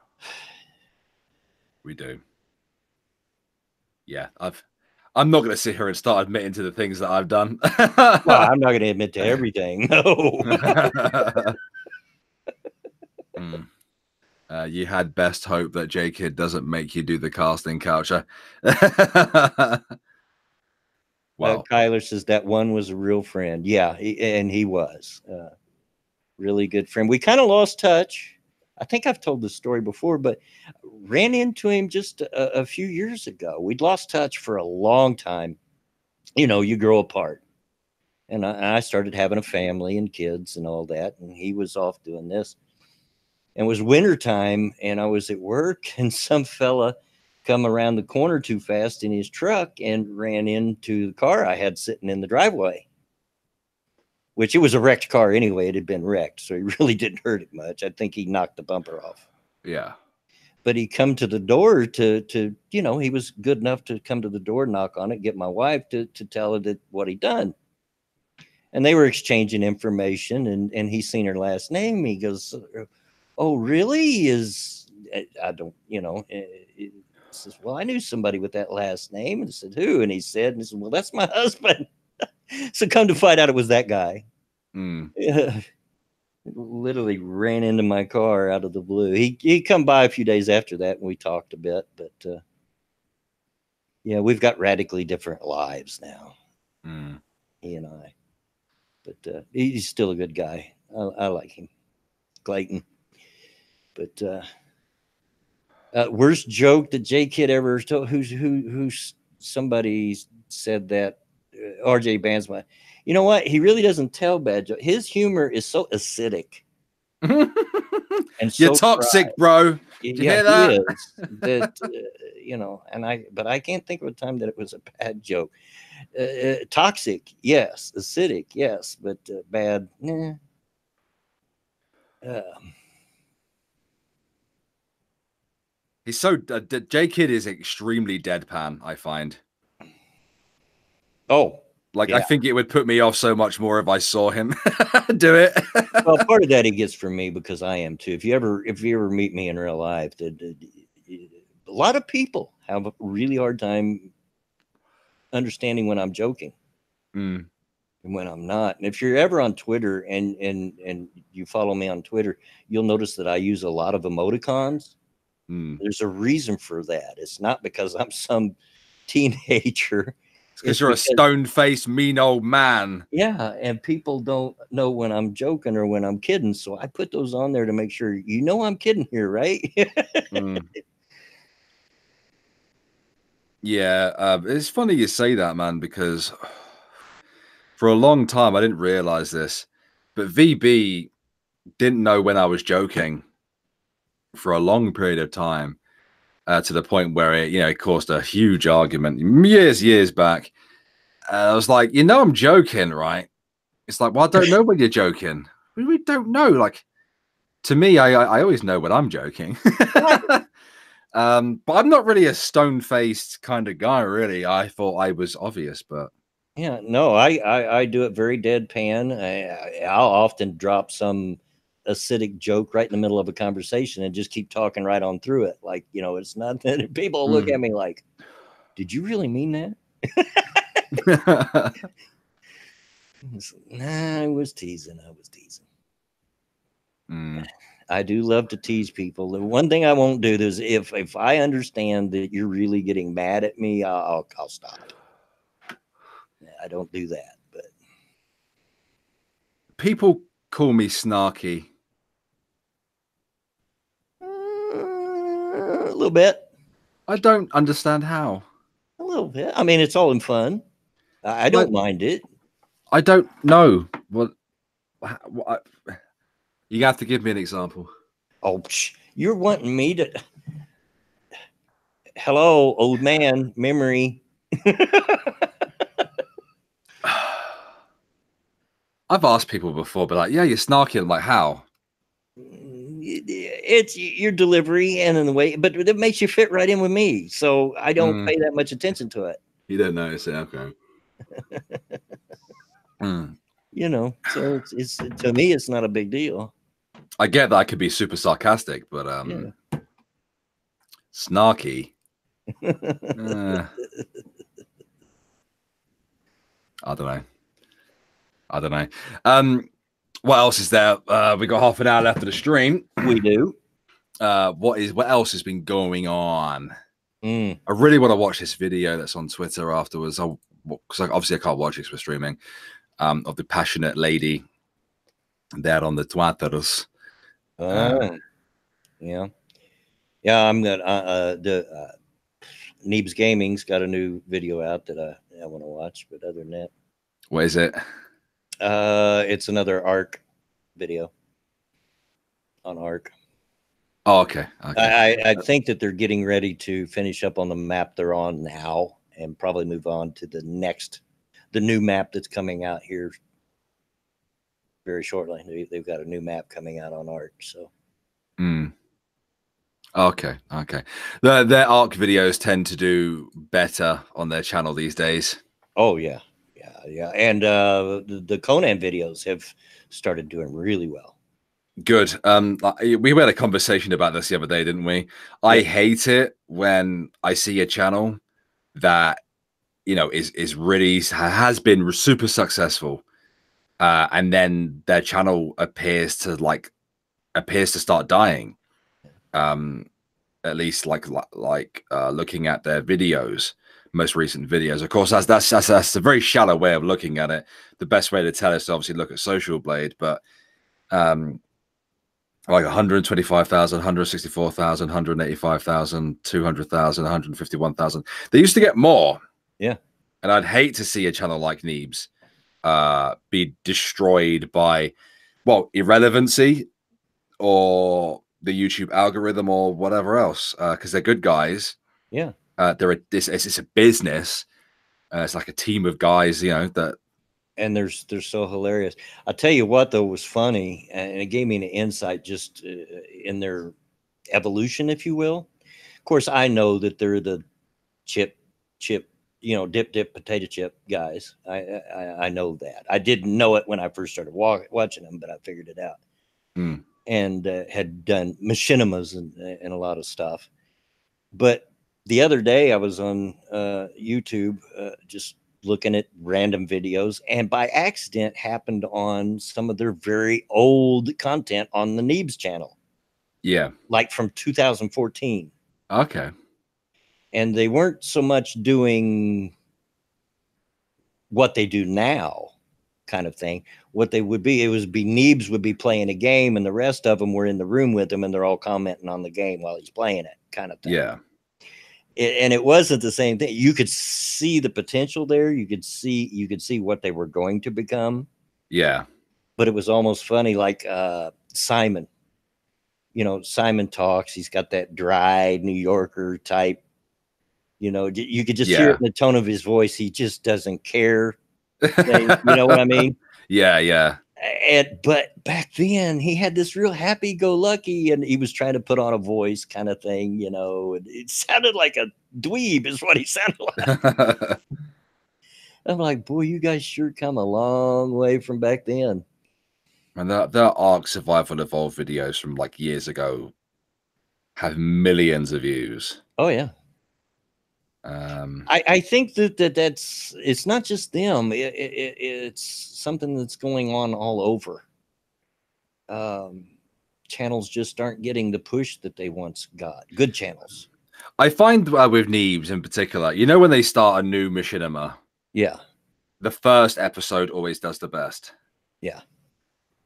Yeah, I'm not going to sit here and start admitting to the things that I've done. Well, I'm not going to admit to everything. No. You had best hope that J Kid doesn't make you do the casting couch. Wow. Kyler says that one was a real friend. Yeah, and he was really good friend. We kind of lost touch. I think I've told this story before, but ran into him just a few years ago. We'd lost touch for a long time. You know, you grow apart. And I started having a family and kids and all that. And he was off doing this. And it was wintertime, and I was at work, and some fella come around the corner too fast in his truck and ran into the car I had sitting in the driveway. Which it was a wrecked car anyway. It had been wrecked, so he really didn't hurt it much. I think he knocked the bumper off. Yeah. But he come to the door to you know, he was good enough to come to the door, knock on it, get my wife to tell her that what he'd done. And they were exchanging information, and he seen her last name. He goes, oh, really? I don't, you know, he says, well, I knew somebody with that last name. And I said, who? And he said, well, that's my husband. So come to find out it was that guy. Literally ran into my car out of the blue. He come by a few days after that, and we talked a bit. But yeah, we've got radically different lives now, he and I. But he's still a good guy. I like him, Clayton. But worst joke that J Kid ever told? Who's somebody said that? RJ Bansma. You know what? He really doesn't tell bad jokes. His humor is so acidic. And so you're toxic, bro. Did you hear that? He is. That you know, but I can't think of a time that it was a bad joke. Toxic, yes. Acidic, yes. But bad, nah. He's so J Kid is extremely deadpan, I find. Oh, like, yeah. I think it would put me off so much more if I saw him do it. Well, part of that he gets from me because I am too. If you ever meet me in real life, a lot of people have a really hard time understanding when I'm joking and when I'm not. And if you're ever on Twitter and you follow me on Twitter, you'll notice that I use a lot of emoticons. There's a reason for that. It's not because I'm some teenager. Because you're a stone-faced, mean old man. Yeah, and people don't know when I'm joking or when I'm kidding, so I put those on there to make sure I'm kidding here, right? Yeah, it's funny you say that, man, because for a long time I didn't realize this, but VB didn't know when I was joking for a long period of time, to the point where it caused a huge argument years back. I was like, I'm joking, right? It's like, well, I don't know when you're joking. We don't know. Like, to me, I always know when I'm joking. But I'm not really a stone-faced kind of guy, really. I thought I was obvious, but yeah, no, I do it very deadpan. I'll often drop some acidic joke right in the middle of a conversation and just keep talking right on through it. Like, it's not that people look at me like, did you really mean that? Nah, I was teasing. I do love to tease people. The one thing I won't do is if I understand that you're really getting mad at me, I'll stop. I don't do that, but people call me snarky. A little bit. I don't understand how. A little bit. I mean, it's all in fun. I don't mind it. I don't know. Well, you have to give me an example. Oh, you're wanting me to. Hello, old man, memory. I've asked people before, but like, yeah, you're snarky. I'm like, how? It's your delivery and in the way, but it makes you fit right in with me. So I don't pay that much attention to it. You don't notice it, okay? So it's to me, it's not a big deal. I get that I could be super sarcastic, but snarky. I don't know. What else is there? We got half an hour left of the stream. We do. What else has been going on? I really want to watch this video that's on Twitter afterwards. Because obviously I can't watch it because we're streaming. Of the passionate lady there on the Twitters. Yeah. I'm gonna Neebs Gaming's got a new video out that I want to watch, but other than that, what is it? It's another Ark video on Ark. Oh, okay. I think that they're getting ready to finish up on the map they're on now and probably move on to the new map that's coming out here very shortly. They've got a new map coming out on Ark, so. Okay. Their Ark videos tend to do better on their channel these days. Oh yeah. And the Conan videos have started doing really well. Good. We had a conversation about this the other day, didn't we? I hate it when I see a channel that is really has been super successful, and then their channel appears to start dying. At least looking at their videos, most recent videos. Of course, that's a very shallow way of looking at it. The best way to tell is to obviously look at Social Blade, but like 125,000, 164,000, 185,000, 200,000, 151,000. They used to get more. Yeah. And I'd hate to see a channel like Neebs be destroyed by, irrelevancy or the YouTube algorithm or whatever else, because they're good guys. Yeah. It's a business. It's like a team of guys, that. And they're so hilarious. I'll tell you what, though, was funny, and it gave me an insight just in their evolution, if you will. Of course, I know that they're the chip, dip potato chip guys. I know that. I didn't know it when I first started watching them, but I figured it out. And had done machinimas and a lot of stuff. But the other day, I was on YouTube just looking at random videos, and by accident happened on some of their very old content on the Neebs channel. Yeah. Like from 2014. Okay. and they weren't so much doing what they do now, kind of thing. What they would be, Neebs would be playing a game, and the rest of them were in the room with him, and they're all commenting on the game while he's playing it, kind of thing. Yeah. And it wasn't the same thing. You could see the potential there. You could see what they were going to become. Yeah. But it was almost funny, like Simon. You know, Simon talks. He's got that dry New Yorker type. You know, you could just hear it in the tone of his voice. He just doesn't care. You know what I mean? Yeah, yeah. But back then he had this real happy-go-lucky, and he was trying to put on a voice kind of thing, you know, and it sounded like a dweeb is what he sounded like. I'm like, boy, you guys sure come a long way from back then. And the Ark Survival Evolved videos from like years ago have millions of views. Oh yeah. I think that's it's not just them. It's something that's going on all over. Channels just aren't getting the push that they once got. Good channels. I find with Neebs in particular, you know, when they start a new machinima, yeah, the first episode always does the best. Yeah.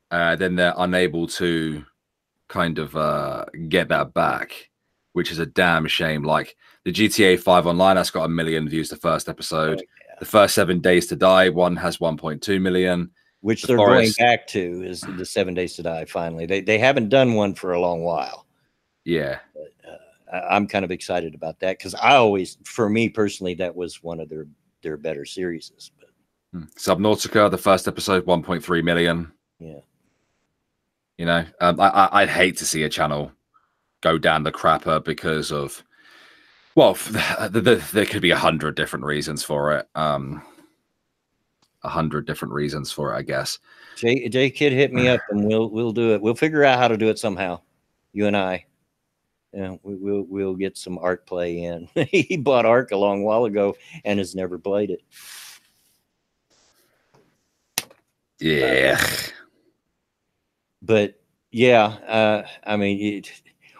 Then they're unable to kind of get that back, which is a damn shame. Like the GTA 5 Online, that's got 1 million views the first episode. Oh, yeah. The first 7 Days to Die one has 1.2 million. Which they're going back to is the 7 Days to Die. Finally, they haven't done one for a long while. Yeah, but, I'm kind of excited about that because I always, for me personally, that was one of their better series. But Subnautica, the first episode, 1.3 million. Yeah, you know, I'd hate to see a channel go down the crapper because of, well, there could be 100 different reasons for it. 100 different reasons for it, I guess. J Kid hit me up and we'll do it. We'll figure out how to do it somehow. You and I. Yeah, we'll get some Ark play in. He bought Ark a long while ago and has never played it. Yeah. But yeah, I mean,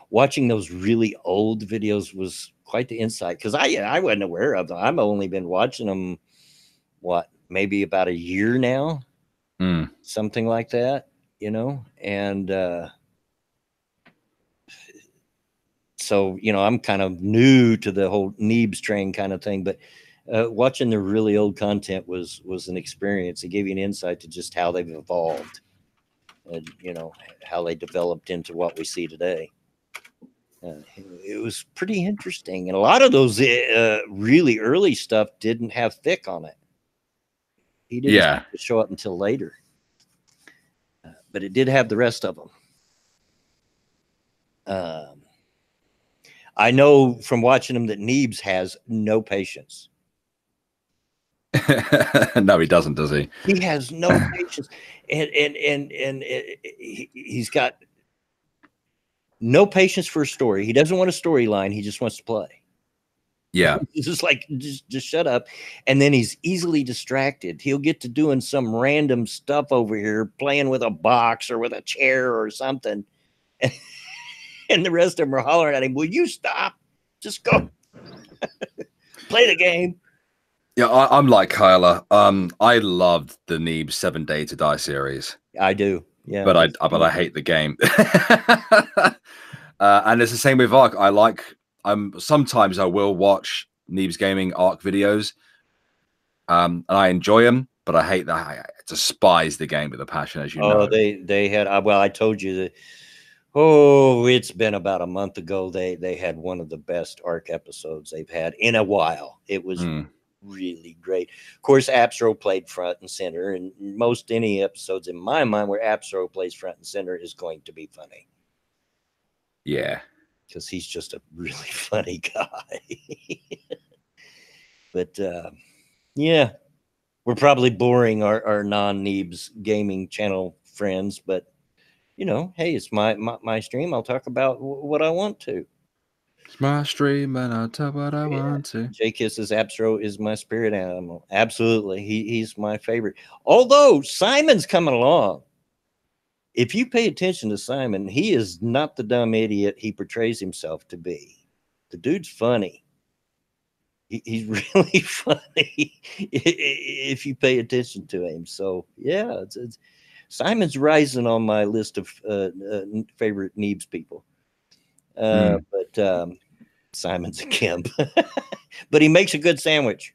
watching those really old videos was quite the insight because I wasn't aware of them. I've only been watching them, what, maybe about a year now, something like that, you know, and so, you know, I'm kind of new to the whole Neebs train kind of thing, but watching the really old content was an experience. It gave you an insight to just how they've evolved and, you know, how they developed into what we see today. It was pretty interesting. And a lot of those really early stuff didn't have Thick on it. He didn't show up until later. But it did have the rest of them. I know from watching him that Neebs has no patience. No, he doesn't, does he? He has no patience. And he's got no patience for a story. He doesn't want a storyline. He just wants to play. Yeah. It's just like, just shut up. And then he's easily distracted. He'll get to doing some random stuff over here, playing with a box or with a chair or something. And the rest of them are hollering at him, will you stop? Just go. Play the game. Yeah, I'm like Kyla. I loved the Neebs 7 Day to Die series. I do. Yeah. But I hate the game. And it's the same with Ark. I like sometimes I will watch Neebs Gaming Ark videos. And I enjoy them, but I hate that. I despise the game with a passion, as you know. They had, well, I told you that. Oh, it's been about a month ago. They had one of the best Ark episodes they've had in a while. It was really great. Of course, Abstro played front and center, and most any episodes in my mind where Abstro plays front and center is going to be funny. Yeah, because he's just a really funny guy. But yeah, we're probably boring our non-Neebs gaming channel friends, but you know, hey, it's my stream. I'll talk about what I want to. It's my stream, and I'll talk what I want to. J-Kiss's Abstro is my spirit animal. Absolutely. He's my favorite. Although Simon's coming along. If you pay attention to Simon, he is not the dumb idiot he portrays himself to be. The dude's funny. He's really funny if you pay attention to him. So yeah, Simon's rising on my list of favorite Neebs people. But Simon's a Kemp, but he makes a good sandwich.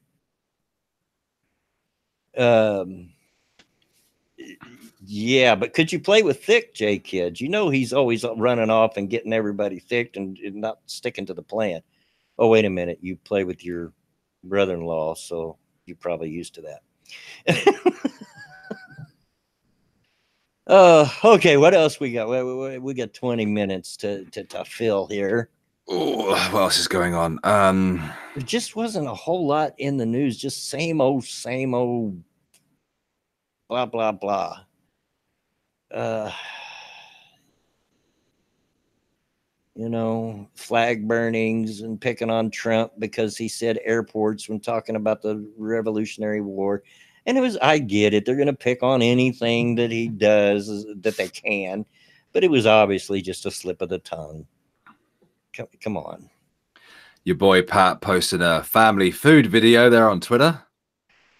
Yeah, but could you play with Thick, J Kids? You know he's always running off and getting everybody thick and not sticking to the plan. Oh, wait a minute. You play with your brother-in-law, so you're probably used to that. Okay, what else we got? We got 20 minutes to fill here. Oh, what else is going on? There just wasn't a whole lot in the news, just same old, blah, blah, blah. You know, flag burnings and picking on Trump because he said airports when talking about the Revolutionary War. And I get it. They're going to pick on anything that he does that they can. But it was obviously just a slip of the tongue. Come on. Your boy Pat posted a family food video there on Twitter.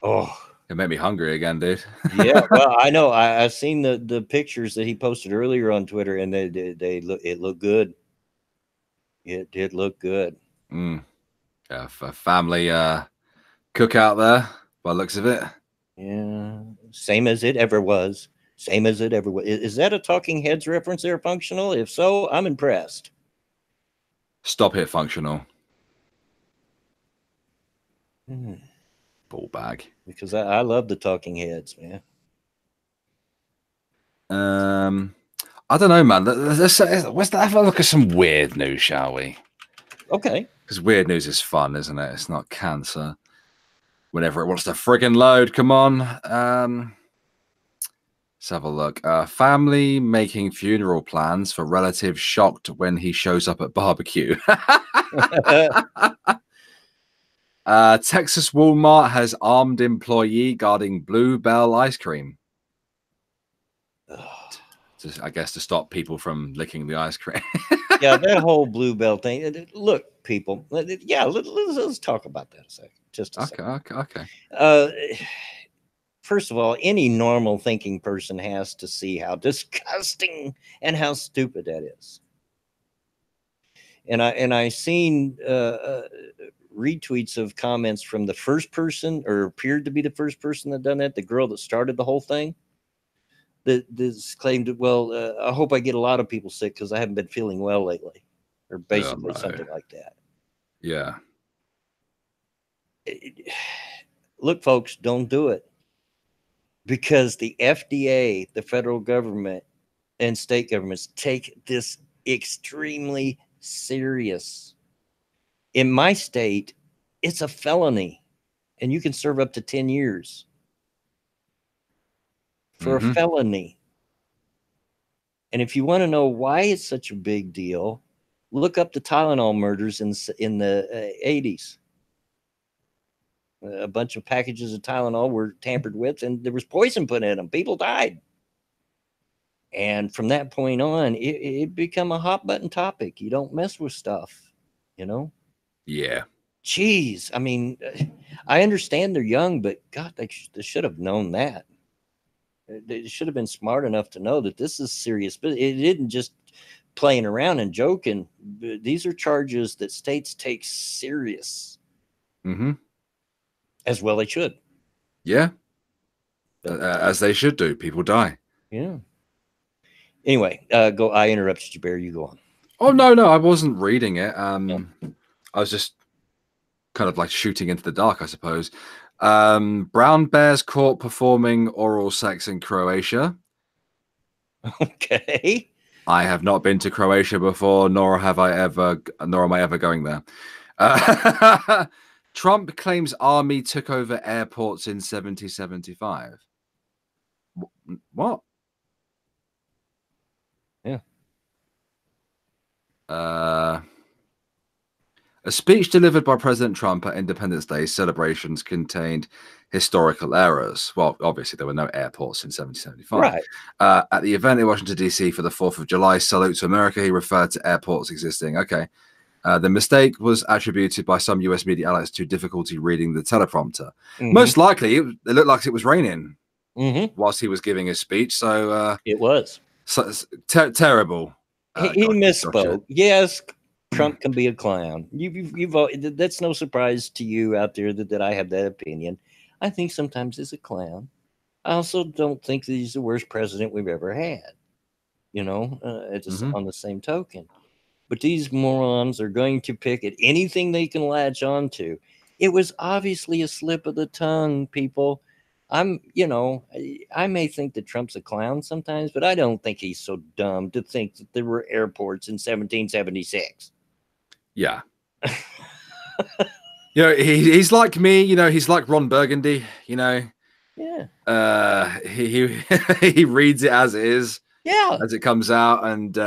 Oh, it made me hungry again, dude. Yeah, well, I know. I've seen the pictures that he posted earlier on Twitter, and it looked good. It did look good. Yeah, a family cookout there, by the looks of it. Yeah, same as it ever was. Same as it ever was. Is that a Talking Heads reference there, Functional? If so, I'm impressed. Stop it, Functional. Ball bag. Because I love the Talking Heads, man. I don't know, man. Let's have a look at some weird news, shall we? Okay. Because weird news is fun, isn't it? It's not cancer. Whenever it wants to friggin' load, come on. Let's have a look. Family making funeral plans for relative shocked when he shows up at barbecue. Texas Walmart has armed employee guarding Bluebell ice cream. I guess to stop people from licking the ice cream. Yeah, that whole Bluebell thing. Look, people. Yeah, let's talk about that a second. Just a second. Okay. First of all, any normal thinking person has to see how disgusting and how stupid that is. And I seen retweets of comments from the first person, or appeared to be the first person that done that, the girl that started the whole thing. That claimed, well, I hope I get a lot of people sick because I haven't been feeling well lately, or basically something like that. Yeah. Look, folks, don't do it, because the FDA, the federal government, and state governments take this extremely serious. In my state, it's a felony, and you can serve up to 10 years. For a felony. And if you want to know why it's such a big deal, look up the Tylenol murders in the 80s. A bunch of packages of Tylenol were tampered with, and there was poison put in them. People died. And from that point on, it became a hot button topic. You don't mess with stuff, you know? Yeah. Jeez. I mean, I understand they're young, but God, they should have known that. They should have been smart enough to know that this is serious. But it didn't just playing around and joking. These are charges that states take serious. As well they should. Yeah. As they should do. People die. Yeah. Anyway, go. I interrupted you, Bear. You go on. Oh, no. I wasn't reading it. I was just kind of like shooting into the dark, I suppose. Brown bears caught performing oral sex in Croatia. Okay. I have not been to Croatia before, nor am I ever going there. Trump claims army took over airports in 1775. What? Yeah. A speech delivered by President Trump at Independence Day celebrations contained historical errors. Well, obviously, there were no airports in 1775. Right. At the event in Washington, D.C. for the 4th of July salute to America, he referred to airports existing. Okay. The mistake was attributed by some US media outlets to difficulty reading the teleprompter. Most likely, it looked like it was raining whilst he was giving his speech. So it was terrible. He misspoke. Yes, Trump can be a clown. That's no surprise to you out there that I have that opinion. I think sometimes he's a clown. I also don't think that he's the worst president we've ever had. You know, just on the same token. But these morons are going to pick at anything they can latch onto. It was obviously a slip of the tongue, people. I may think that Trump's a clown sometimes, but I don't think he's so dumb to think that there were airports in 1776. Yeah. He's like me, he's like Ron Burgundy, Yeah. He reads it as it is. Yeah. As it comes out. And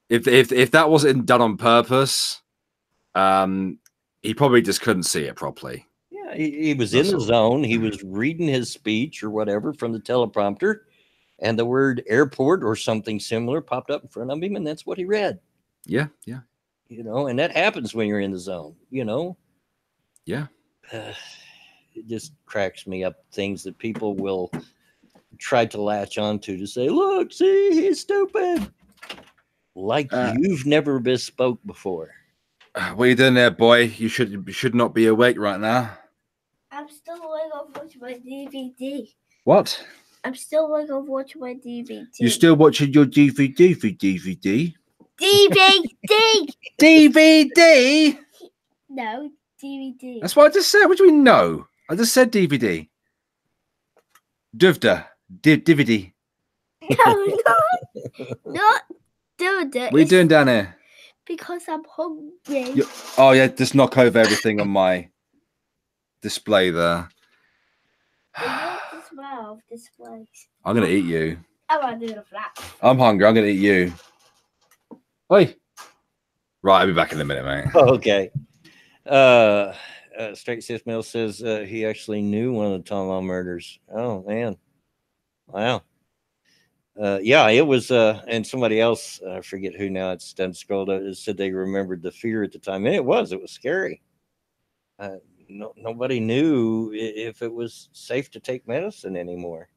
if that wasn't done on purpose, he probably just couldn't see it properly. Yeah, he was in the zone. He was reading his speech or whatever from the teleprompter, and the word airport or something similar popped up in front of him, and that's what he read. Yeah. And that happens when you're in the zone, Yeah. It just cracks me up, things that people will try to latch onto to say, look, see, he's stupid. Like you've never bespoke before. What are you doing there, boy? You should not be awake right now. I'm still awake on watching my DVD. What? I'm still awake on watching my DVD. You're still watching your DVD for DVD? DVD! DVD? No, DVD. That's what I just said. What do you mean no? I just said DVD. Duvda. DVD. No, not doing it. What are you doing down here? Because I'm hungry. Oh, yeah, just knock over everything on my display there. What as well, displays. I'm going to eat you. I want to do the flat. I'm hungry. I'm going to eat you. Oi. Right, I'll be back in a minute, mate. Oh, okay. Straight Sith Mill says he actually knew one of the Tongan murders. Oh, man. Wow. Yeah, it was, and somebody else, I forget who now, it's done scrolled up, it said they remembered the fear at the time. And it was scary. Nobody knew if it was safe to take medicine anymore.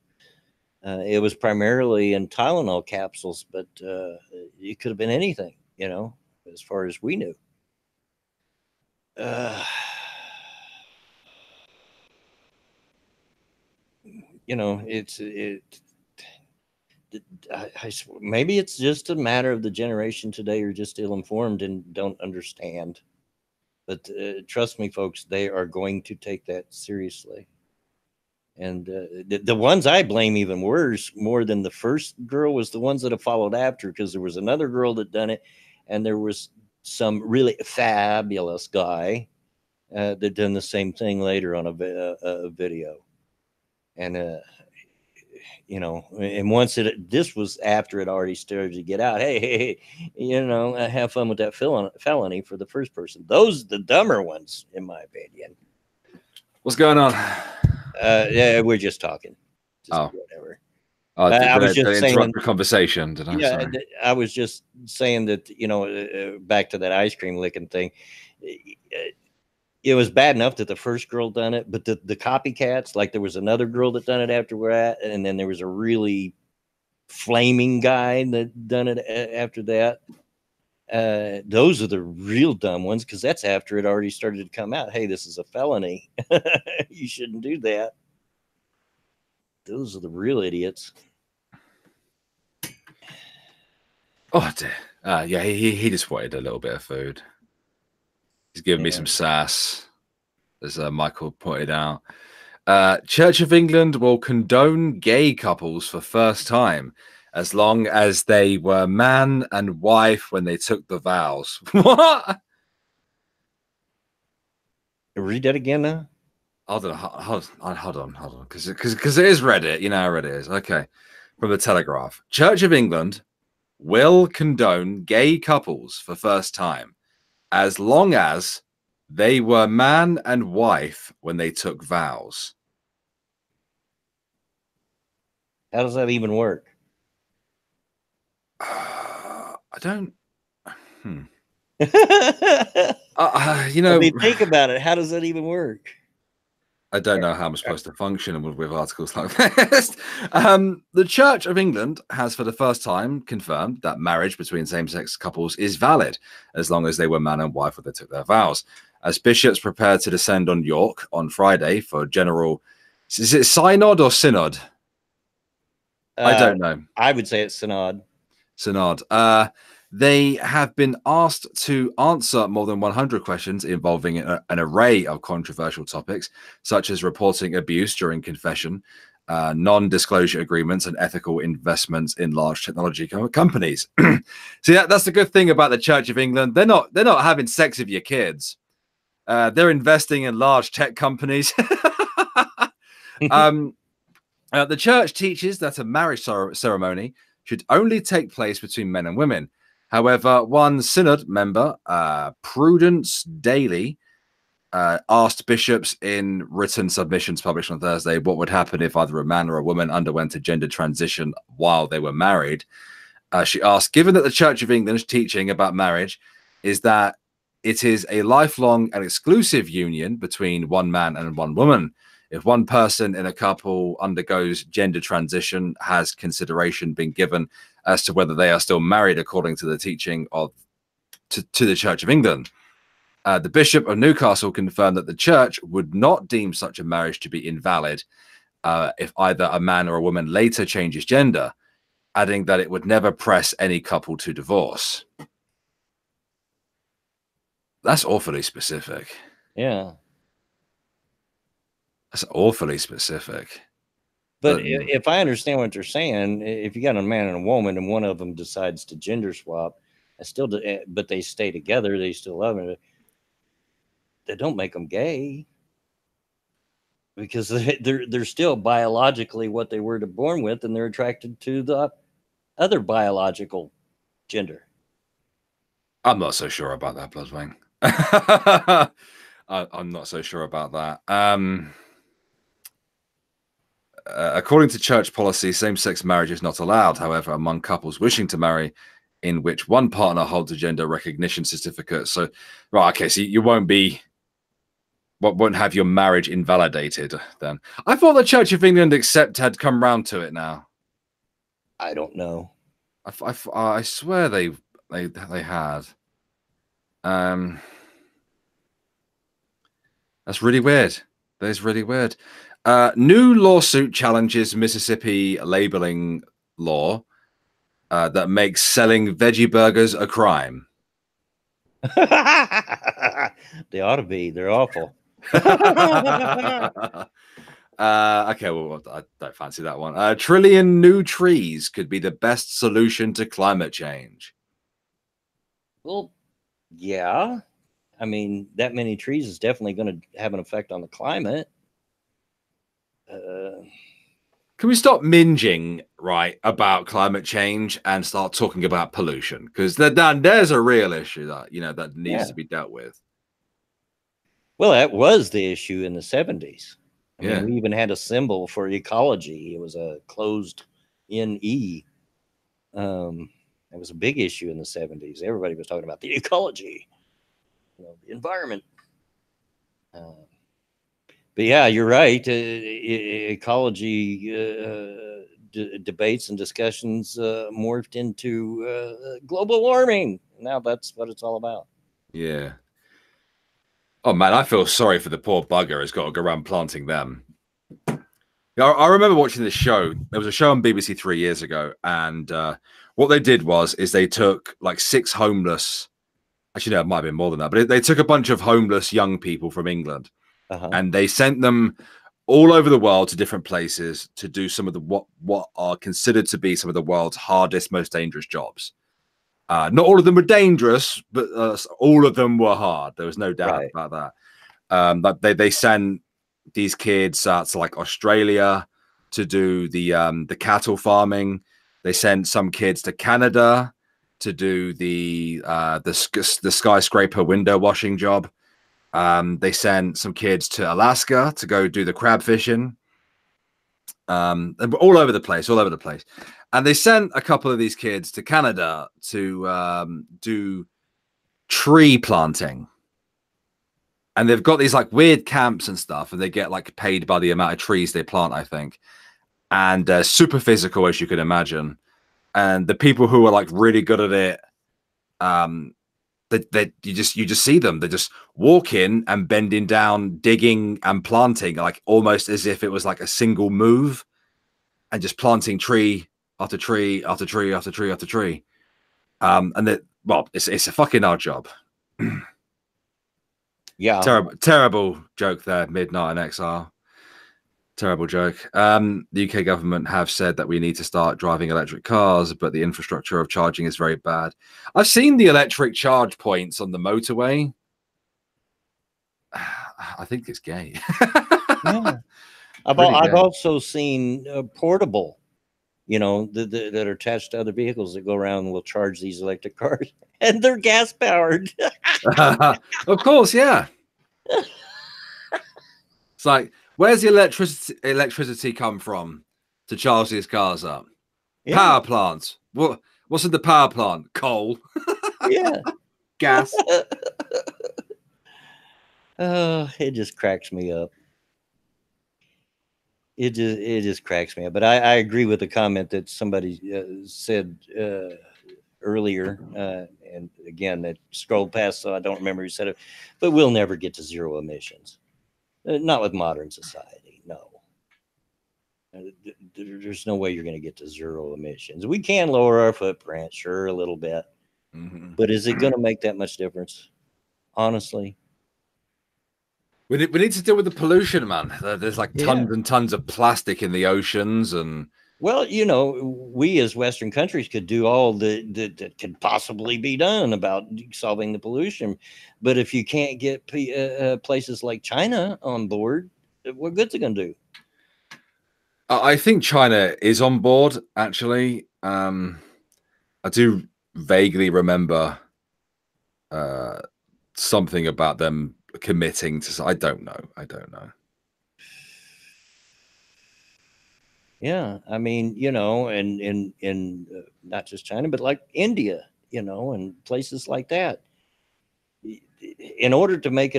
It was primarily in Tylenol capsules, but it could have been anything, as far as we knew. Maybe it's just a matter of the generation today are just ill-informed and don't understand. But trust me, folks, they are going to take that seriously. And the ones I blame even worse, more than the first girl, was the ones that have followed after, because there was another girl that done it, and there was some really fabulous guy that done the same thing later on a video. And and once this was after it already started to get out. Hey, have fun with that felony for the first person. Those the dumber ones, in my opinion. What's going on? Yeah, we're just talking. Whatever. I was just saying. Interrupt the conversation. Did I? Yeah, I was just saying that back to that ice cream licking thing. It was bad enough that the first girl done it, but the copycats, like there was another girl that done it after that, and then there was a really flaming guy that done it after that. Those are the real dumb ones, because that's after it already started to come out. Hey, this is a felony. You shouldn't do that. Those are the real idiots. Oh, dear. Yeah, he just wanted a little bit of food. He's giving me some sass, as Michael pointed out. Church of England will condone gay couples for first time as long as they were man and wife when they took the vows. What? Read that again now. Hold on. Because it is Reddit. You know how Reddit is. Okay. From the Telegraph. Church of England will condone gay couples for first time as long as they were man and wife when they took vows. How does that even work? I don't. You I know, mean, think about it. How does that even work? I don't know how I'm supposed to function with articles like this. The Church of England has for the first time confirmed that marriage between same-sex couples is valid as long as they were man and wife when they took their vows. As bishops prepared to descend on York on Friday for general, is it synod or synod? I don't know. I would say it's synod. Synod. They have been asked to answer more than 100 questions involving an array of controversial topics, such as reporting abuse during confession, non-disclosure agreements, and ethical investments in large technology companies. See, that's the good thing about the Church of England. They're not having sex with your kids. They're investing in large tech companies. The church teaches that a marriage ceremony should only take place between men and women. However, one synod member, Prudence Daly, asked bishops in written submissions published on Thursday what would happen if either a man or a woman underwent a gender transition while they were married. She asked, given that the Church of England's teaching about marriage is that it is a lifelong and exclusive union between one man and one woman, if one person in a couple undergoes gender transition, has consideration been given as to whether they are still married according to the teaching of to the Church of England? The Bishop of Newcastle confirmed that the Church would not deem such a marriage to be invalid if either a man or a woman later changes gender, adding that it would never press any couple to divorce. That's awfully specific. Yeah. That's awfully specific. But if I understand what they're saying, if you got a man and a woman and one of them decides to gender swap, but they stay together, they still love it. They don't make them gay because they're still biologically what they were born with, and they're attracted to the other biological gender. I'm not so sure about that, Bloodwing. I'm not so sure about that. According to church policy, same-sex marriage is not allowed. However, among couples wishing to marry in which one partner holds a gender recognition certificate. So, right, okay, so you won't have your marriage invalidated then. I thought the Church of England had come round to it now. I don't know. I swear they had. That's really weird. That is really weird. New lawsuit challenges Mississippi labeling law that makes selling veggie burgers a crime. They ought to be. They're awful. Okay, well, I don't fancy that one. A trillion new trees could be the best solution to climate change. Well, yeah. I mean, that many trees is definitely going to have an effect on the climate. Can we stop minging, right, about climate change and start talking about pollution? Because there's a real issue that needs to be dealt with. Well, that was the issue in the 70s. I mean, we even had a symbol for ecology. It was a closed N-E. It was a big issue in the 70s. Everybody was talking about the ecology, the environment. But yeah, you're right. Ecology debates and discussions morphed into global warming. Now that's what it's all about. Yeah. Oh man, I feel sorry for the poor bugger who's got to go around planting them. I remember watching this show. There was a show on BBC 3 years ago, and what they did is they took like 6 homeless. Actually, no, it might have been more than that, but they took a bunch of homeless young people from England. And they sent them all over the world to different places to do some of the what are considered to be some of the world's hardest, most dangerous jobs. Not all of them were dangerous, but all of them were hard. There was no doubt about that. But they sent these kids to like Australia to do the cattle farming. They sent some kids to Canada to do the skyscraper window washing job. They sent some kids to Alaska to go do the crab fishing. All over the place. And they sent a couple of these kids to Canada to do tree planting. And they've got these like weird camps and stuff, and they get like paid by the amount of trees they plant, I think. And super physical, as you can imagine. And the people who are like really good at it, you just see them. They're just walking and bending down, digging and planting, like almost as if it was like a single move, and just planting tree after tree after tree after tree after tree. And that, well, it's a fucking hard job. Yeah. Terrible joke there, Midnight in Exile. Terrible joke. The UK government have said that we need to start driving electric cars, but the infrastructure of charging is very bad. I've seen the electric charge points on the motorway. I think it's gay. Yeah. I've also seen portable, you know, that are attached to other vehicles that go around and will charge these electric cars, and they're gas powered. Of course, yeah. It's like, where's the electricity come from to charge these cars up? Yeah. Power plants. What's in the power plant? Coal. Yeah. Gas. Oh, it just cracks me up. It just cracks me up. But I agree with the comment that somebody said earlier, and again, that scrolled past, so I don't remember who said it, but we'll never get to zero emissions. Not with modern society, no. There's no way you're going to get to zero emissions. We can lower our footprint, sure, a little bit. But is it going to make that much difference? Honestly? We need to deal with the pollution, man. There's like tons and tons of plastic in the oceans. And well, you know, we as Western countries could do all that could possibly be done about solving the pollution. But if you can't get places like China on board, what good's it going to do? I think China is on board, actually. I do vaguely remember something about them committing to. I don't know. Yeah, I mean, you know, and in not just China, but like India, you know, and places like that. In order to make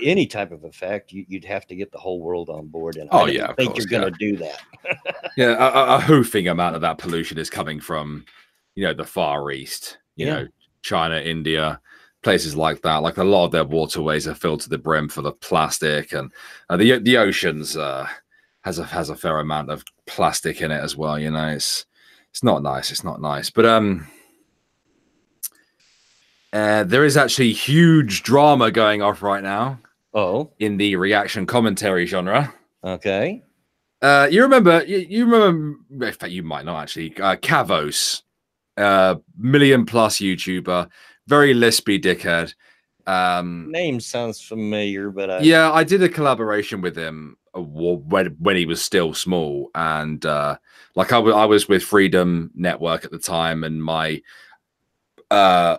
any type of effect, you'd have to get the whole world on board. And I don't think you're going to do that. Yeah, a hoofing amount of that pollution is coming from, you know, the Far East, you know, China, India, places like that. Like a lot of their waterways are filled to the brim full of plastic, and the oceans has a fair amount of plastic in it as well. You know, it's not nice. It's not nice. But there is actually huge drama going off right now. Oh, in the reaction commentary genre. Okay. You remember? You remember? In fact, you might not actually. Kavos, million+ YouTuber, very lispy dickhead. Name sounds familiar, but yeah, I did a collaboration with him when he was still small, and like I was with Freedom Network at the time, and my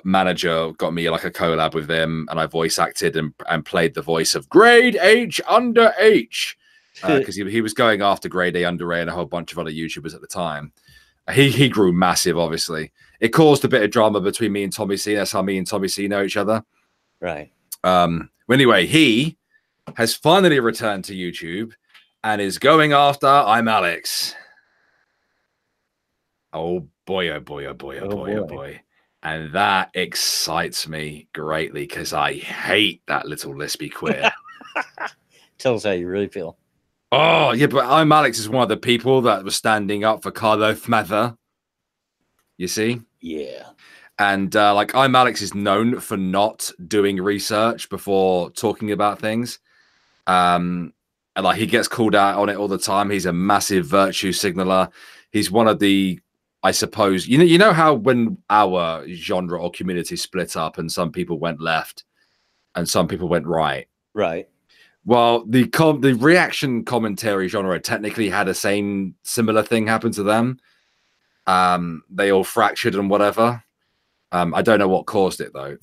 manager got me like a collab with him, and I voice acted and played the voice of Grade H under H, because he was going after Grade A under A and a whole bunch of other YouTubers at the time. He grew massive, obviously. It caused a bit of drama between me and Tommy C. That's how me and Tommy C know each other. Right. Anyway, he has finally returned to YouTube and is going after I'm Alex. Oh boy, oh boy, oh boy, oh boy, oh boy. And that excites me greatly because I hate that little lispy queer. Tell us how you really feel. Oh, yeah, but I'm Alex is one of the people that was standing up for Carlo Fmather. You see? Yeah. And like I'm Alex is known for not doing research before talking about things. And like he gets called out on it all the time. He's a massive virtue signaler. He's one of the, I suppose, you know how when our genre or community split up and some people went left and some people went right. Right. Well, the reaction commentary genre technically had a similar thing happen to them. They all fractured and whatever. I don't know what caused it though.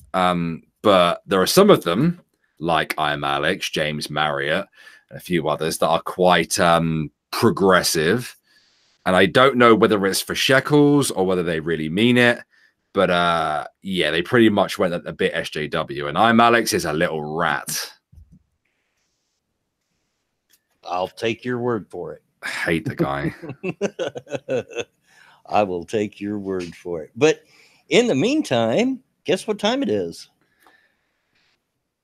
But there are some of them, like I'm Alex, James Marriott, and a few others that are quite progressive. And I don't know whether it's for shekels or whether they really mean it. But yeah, they pretty much went a bit SJW, and I'm Alex is a little rat. I'll take your word for it. I hate the guy. I will take your word for it. But in the meantime, guess what time it is?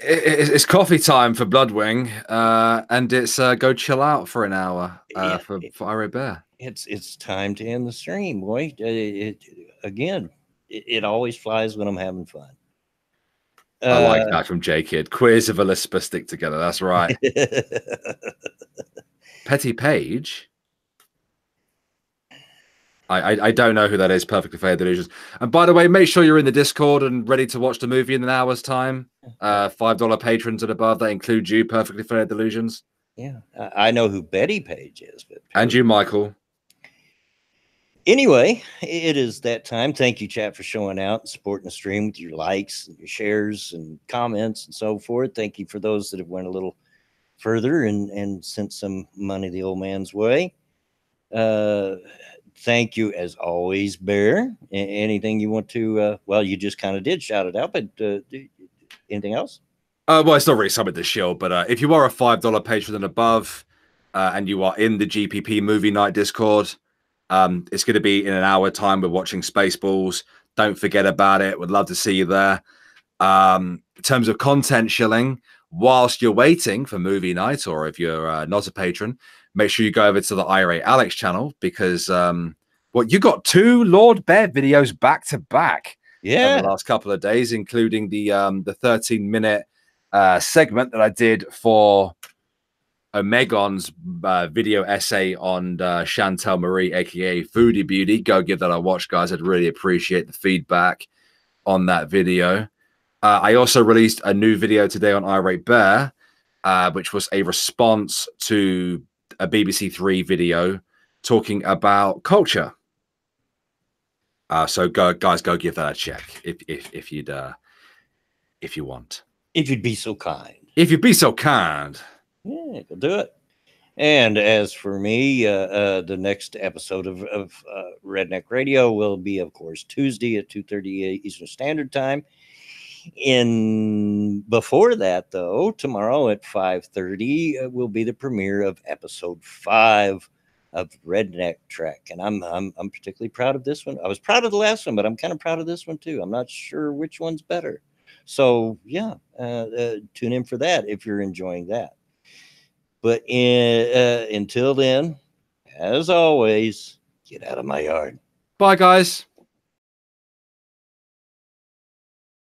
It's coffee time for Bloodwing, and it's go chill out for an hour for Irate Bear. It's time to end the stream, boy. It always flies when I'm having fun. I like that from J Kid. Queers of Elizabeth stick together. That's right. Petty Page. I don't know who that is. Perfectly Fair Delusions. And by the way, make sure you're in the Discord and ready to watch the movie in an hour's time. $5 patrons and above. That includes you, Perfectly Fair Delusions. Yeah, I know who Betty Page is. But and you, Michael. Anyway, it is that time. Thank you, chat, for showing out and supporting the stream with your likes and your shares and comments and so forth. Thank you for those that have went a little further and sent some money the old man's way. Thank you, as always, Bear. Anything you want to, well, you just kind of did shout it out, but anything else? Well, it's not really something to shield, but if you are a $5 patron and above and you are in the GPP Movie Night Discord, it's going to be in an hour time. We're watching Spaceballs. Don't forget about it. Would love to see you there. In terms of content shilling, whilst you're waiting for movie night, or if you're not a patron, make sure you go over to the Irate Alex channel because you got 2 Lord Bear videos back to back. Yeah, in the last couple of days, including the 13-minute segment that I did for Omegon's video essay on Chantel Marie, aka Foodie Beauty. Go give that a watch, guys. I'd really appreciate the feedback on that video. I also released a new video today on Irate Bear, which was a response to a BBC Three video talking about culture. So go give that a check if you want. If you'd be so kind. If you'd be so kind. Yeah, go do it. And as for me, the next episode of Redneck Radio will be, of course, Tuesday at 2:30 Eastern Standard Time. Before that, though, tomorrow at 5:30 will be the premiere of episode 5 of Redneck Trek, and I'm particularly proud of this one. I was proud of the last one, but I'm kind of proud of this one too. I'm not sure which one's better. So yeah, tune in for that if you're enjoying that. But until then, as always, get out of my yard. Bye, guys.